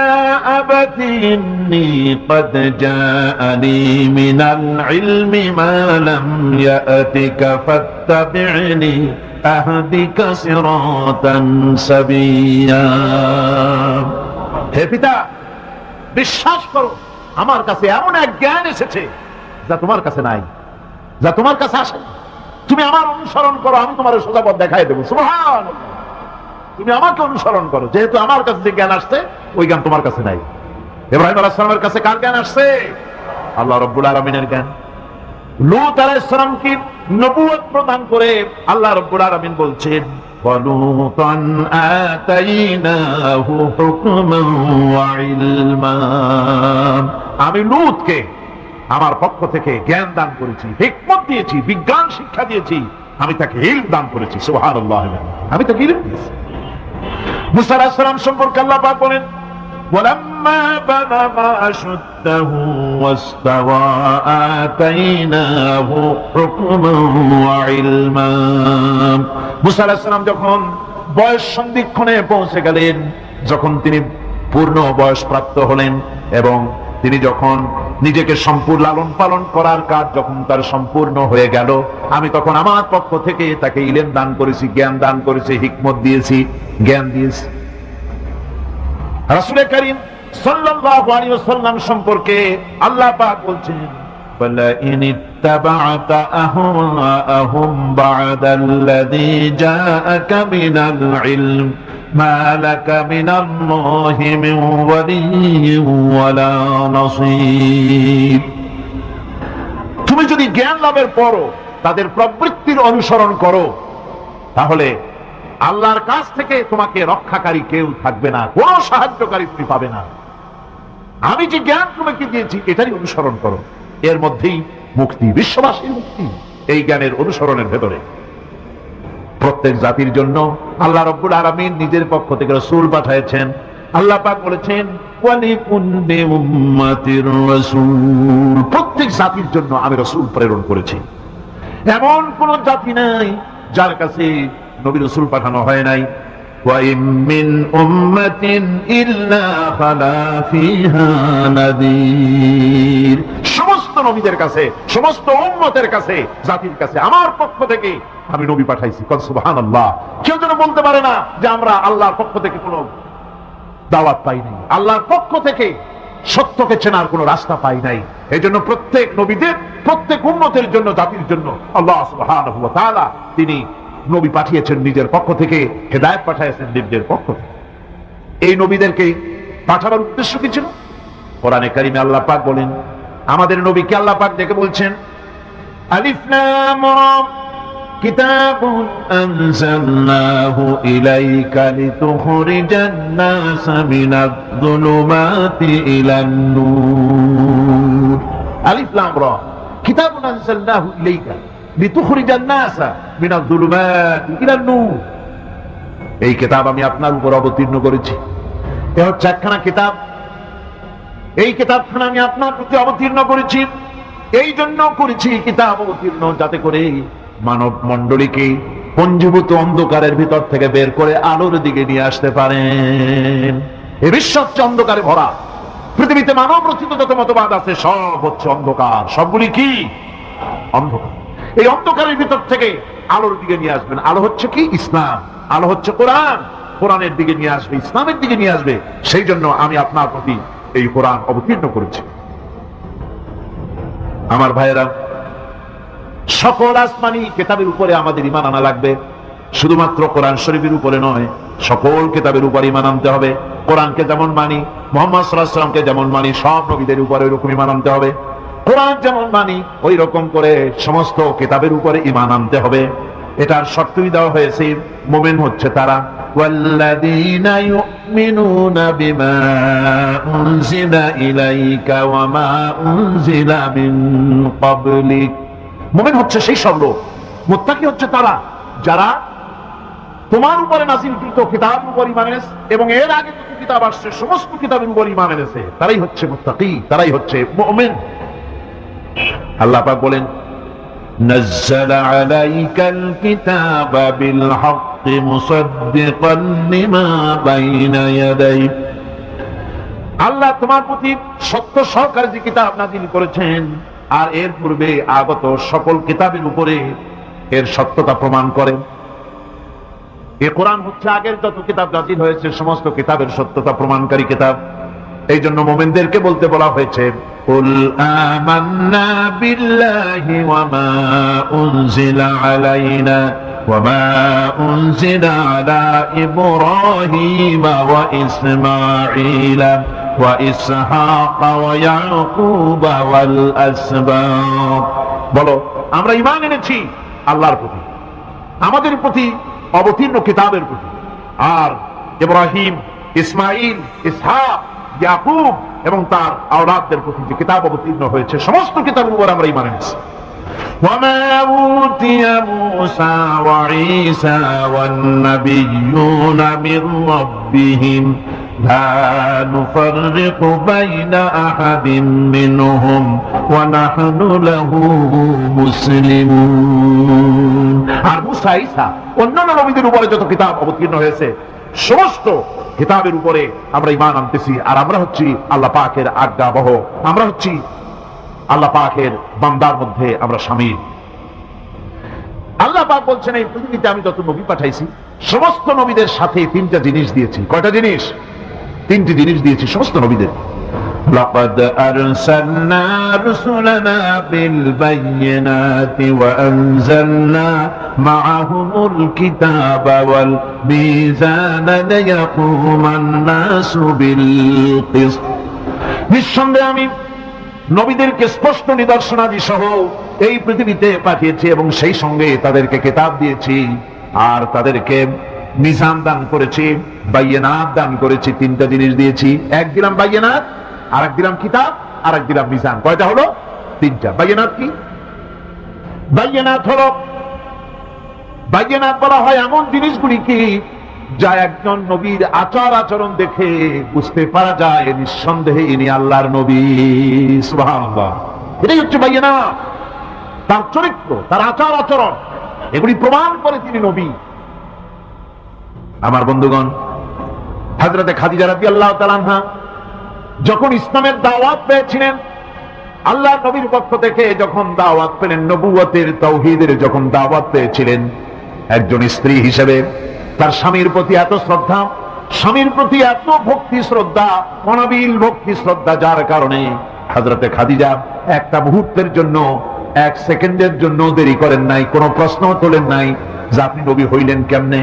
আবাতি ইন্নী ক্বাদ জাআনি মিনাল ইলমি মা লাম ইয়াতিকা ফাত্তাবি'নি আহদিকা সিরাতান সাবিয়্যা। হে পিতা, বিশ্বাস করো, আমার কাছে এমন এক জ্ঞান এসেছে যা তোমার কাছে নাই, যা তোমার কাছে আসে। তুমি আমার অনুসরণ করো, আমি তোমার সোজা পথ দেখাই দেবো। সুবহানাল্লাহ। তুমি আমাকে অনুসরণ করো, যেহেতু আমার কাছে যে জ্ঞান আসছে ওই জ্ঞান তোমার কাছে নাই। ইব্রাহিম আলাইহিস সালামের কাছে কার জ্ঞান আসছে? আল্লাহ রাব্বুল আলামিনের জ্ঞান। লূত আলাইহিস সালামকে নবুয়ত প্রদান করে আল্লাহ রাব্বুল আলামিন বলছেন, ওয়ালুতান আতাইনাহু হুকমান ওয়া ইলমা। আমি লূতকে আমার পক্ষ থেকে জ্ঞান দান করেছি, হিকমত দিয়েছি, বিজ্ঞান শিক্ষা দিয়েছি, আমি তাকে ইলম দান করেছি। সুবহানাল্লাহ। আমি তাকে ইলম দিয়েছি। মুসা আলাইহিস সালাম সম্পর্কে আল্লাহ পাক বলেন, ওয়ালাম্মা বালাগা আশুদ্দাহু ওয়াস্তাওয়া আতাইনাহু হুকমান ওয়া ইলমা। মুসা আলাইহিস সালাম যখন বয়স সন্ধিক্ষণে পৌঁছে গেলেন, যখন তিনি পূর্ণ বয়স প্রাপ্ত হলেন এবং তিনি যখন নিজেকে সম্পূর্ণ লালন পালন করার কাজ যখন তার সম্পূর্ণ হয়ে গেল, আমি তখন আমার পক্ষ থেকে তাকে ইলম দান করেছি, জ্ঞান দান করেছি, হিকমত দিয়েছি, জ্ঞান দিয়েছি। রাসূল করিম সাল্লাল্লাহু আলাইহি ওয়াসাল্লাম সম্পর্কে আল্লাহ পাক বলছেন, ফালা ইন اتبعت أهواءهم بعد الذي جاءك من العلم ما لك من الله من ولي ولا نصير। তুমি যদি জ্ঞান লাভের পরও তাদের প্রবৃত্তির অনুসরণ করো, তাহলে আল্লাহর কাছ থেকে তোমাকে রক্ষাকারী কেউ থাকবে না, কোনো সাহায্যকারী তুমি পাবে না। আমি যে জ্ঞান তোমাকে দিয়েছি এটারই অনুসরণ করো, এর মধ্যেই মুক্তি, বিশ্ববাসীর মুক্তি এই জ্ঞানের অনুসরণের ভেতরে। প্রত্যেক জাতির জন্য আল্লাহ রাব্বুল আলামিন নিজের পক্ষ থেকে রাসূল পাঠিয়েছেন। আল্লাহ পাক বলেছেন ওয়ালিকুল্লি উম্মাতির রাসূল, প্রত্যেক জাতির জন্য আমি রাসূল প্রেরণ করেছি। এমন কোন জাতি নাই যার কাছে নবী রাসূল পাঠানো হয় নাই। ওয়া ইম মিন উম্মাতিন ইল্লা খালা ফিহা নাযীর, সমস্ত নবীদের কাছে, সমস্ত উম্মতের কাছে, জাতির কাছে আমার পক্ষ থেকে আমি নবী পাঠাইছি। সুবহানাল্লাহ। কেউ যেন বলতে পারে না যে আমরা আল্লাহর পক্ষ থেকে কোনো দাওয়াত পাই নাই, আল্লাহর পক্ষ থেকে সত্যকে চেনার কোনো রাস্তা পাই নাই। এই জন্য প্রত্যেক নবীদের, প্রত্যেক উম্মতের জন্য, জাতির জন্য আল্লাহ সুবহানাহু ওয়া তাআলা তিনি নবী পাঠিয়েছেন নিজের পক্ষ থেকে, হেদায়েত পাঠিয়েছেন নিজের পক্ষ থেকে। এই নবীদেরকে পাঠাবার উদ্দেশ্য কি ছিল? কোরআনে কারিমে আল্লাহ পাক বলেন, আমাদের নবীকে আল্লাহ পাক ডেকে বলছেন আলিফ লাম রা কিতাবুন আনজালনাহু ইলাইকা লিতুখরিজান নাসা মিনাজ যুলুমাতি ইলান নূর। আলিফ লাম রা কিতাবুন আনজালনাহু ইলাইকা লিতুখরিজান নাসা মিনাজ যুলুমাতি ইলান নূর। এই কিতাব আমি আপনার উপর অবতীর্ণ করেছি। এ হচ্ছে একখানা কিতাব। এই কিতাবখানা আমি আপনার প্রতি অবতীর্ণ করেছি। এই জন্য করেছি কিতাব অবতীর্ণ, যাতে করে মানব মণ্ডলীকে পঞ্জীভূত অন্ধকারের ভিতর থেকে বের করে আলোর দিকে নিয়ে আসতে পারেন। এই বিশ্ব হচ্ছে অন্ধকারে ভরা। পৃথিবীতে মানব রচিত যত মতবাদ আছে সব হচ্ছে অন্ধকার। সবগুলি কি? অন্ধকার। এই অন্ধকারের ভিতর থেকে আলোর দিকে নিয়ে আসবেন। আলো হচ্ছে কি? ইসলাম। আলো হচ্ছে কোরআন। কোরআনের দিকে নিয়ে আসবে, ইসলামের দিকে নিয়ে আসবে। সেই জন্য আমি আপনার প্রতি এই কোরআন অবতীর্ণ করেছি। আমার ভাইয়েরা, সকল আসমানি কিতাবের উপরে আমাদের ঈমান আনা লাগবে। শুধুমাত্র কোরআন শরীফের উপরে নয়, সকল কিতাবের উপর ঈমান আনতে হবে। কোরআনকে যেমন মানি, মুহাম্মদ সাল্লাল্লাহু আলাইহি ওয়াসাল্লামকে যেমন মানি, সব নবীদের উপরে ওই রকম ঈমান আনতে হবে। কোরআন যেমন মানি ওই রকম করে সমস্ত কিতাবের উপরে ঈমান আনতে হবে। এটার শর্তই দেওয়া হয়েছে, মুমিন হচ্ছে তারা ওয়াল্লাযীনা ইউমিনুনা বিমা উনজিলা ইলাইকা ওয়া মা উনজিলা মিন ক্বাবলিক। মুমিন হচ্ছে সেই সব লোক, মুত্তাকি হচ্ছে তারা যারা তোমার উপরে নাযিলকৃত কিতাবের উপর ঈমান এনেছে এবং এর আগে যত কিতাব আসছে সমস্ত কিতাবের উপর ঈমান এনেছে। তারাই হচ্ছে মুত্তাকি, তারাই হচ্ছে মুমিন। আল্লাহ পাক বলেন نزل عليك الكتاب بالحق مصدقا لما بين يديه। আল্লাহ তোমার প্রতি সত্য সহকারে যে কিতাব নাযিল করেছেন আর এর পূর্বে আগত সকল কিতাবের উপরে এর সত্যতা প্রমাণ করে। এই কোরআন হচ্ছে আগের যত কিতাব নাযিল হয়েছে সমস্ত কিতাবের সত্যতা প্রমাণকারী কিতাব। এই জন্য মুমিনদেরকে বলতে বলা হয়েছে কুল আমান্না বিল্লাহি ওয়া মা উনজিলা আলাইনা ওয়া মা উনজিলা আলা ইব্রাহিম ওয়া ইসমাঈলা ওয়া ইসহাক ওয়া ইয়াকুব ওয়াল আসবাত। বলো আমরা ঈমান এনেছি আল্লাহর প্রতি, আমাদের প্রতি অবতীর্ণ কিতাবের প্রতি, আর ইব্রাহিম, ইসমাঈল, ইসহাক, ইয়াকুব এবং তার আওলাদদের প্রতি যে কিতাব অবতীর্ণ হয়েছে সমস্ত কিতাবের উপর আমরা ঈমান এনেছি। وما أوتي موسى وعيسى والنبيون من ربهم لا نفرق بين أحد منهم ونحن له مسلمون। আর মুসা, ঈসা, অন্যান্য নবীদের উপরে যত কিতাব অবতীর্ণ হয়েছে সমস্ত কিতাবের উপরে আমরা ঈমান আনতেছি। আর আমরা হচ্ছি আল্লাহ পাকের আজ্ঞাবহ, আমরা হচ্ছি আল্লাহ পাকের বান্দার মধ্যে আমরা শামিল। আল্লাহ পাক বলছেন এই পৃথিবীতে আমি যত নবী পাঠাইছি সমস্ত নবীদের সাথে তিনটা জিনিস দিয়েছি। কয়টা জিনিস? তিনটি জিনিস দিয়েছি সমস্ত নবীদের। لقد أرسلنا رسلنا بالبينات وأنزلنا معهم الكتاب والميزان ليقوم الناس بالقسط নিঃসন্দেহে আমি নবীদেরকে স্পষ্ট নিদর্শনাদি সহ এই পৃথিবীতে পাঠিয়েছি এবং সেই সঙ্গে তাদেরকে কিতাব দিয়েছি আর তাদেরকে মিজান দান করেছি, বাইয়িনাত দান করেছি। তিনটা জিনিস দিয়েছি, এক দিলাম বাইয়িনাত, আর এক দিলাম কিতাব, আর এক দিলাম মিজান। কয়টা হলো? তিনটা। বাইয়িনাত কি? বাইয়িনাত হলো, বাইয়িনাত বলা হয় এমন জিনিসগুলি কি যা একজন নবীর আচার আচরণ দেখে বুঝতে পারা যায় নিঃসন্দেহে ইনি আল্লাহর নবী। সুবহানাল্লাহ। এটাই হচ্ছে বাইয়িনাত। তার চরিত্র, তার আচার আচরণ, এগুলি প্রমাণ করে তিনি নবী। আমার বন্ধুগণ, হযরতে খাদিজা রাদিয়াল্লাহু তাআলা আনহা যখন ইসলামের দাওয়াত পেয়েছিলেন, আল্লাহর নবীর পক্ষ থেকে যখন দাওয়াত পেলেন, নবুয়তের তাওহীদের যখন দাওয়াত পেয়েছিলেন, একজন স্ত্রী হিসেবে তার স্বামীর প্রতি এত শ্রদ্ধা, স্বামীর প্রতি এত ভক্তি শ্রদ্ধা, অনাবিল ভক্তি শ্রদ্ধা, যার কারণে হযরতে খাদিজা একটা মুহূর্তের জন্য, এক সেকেন্ডের জন্য দেরি করেন নাই, কোনো প্রশ্ন তোলেন নাই যে আপনি নবী হইলেন কেমনে,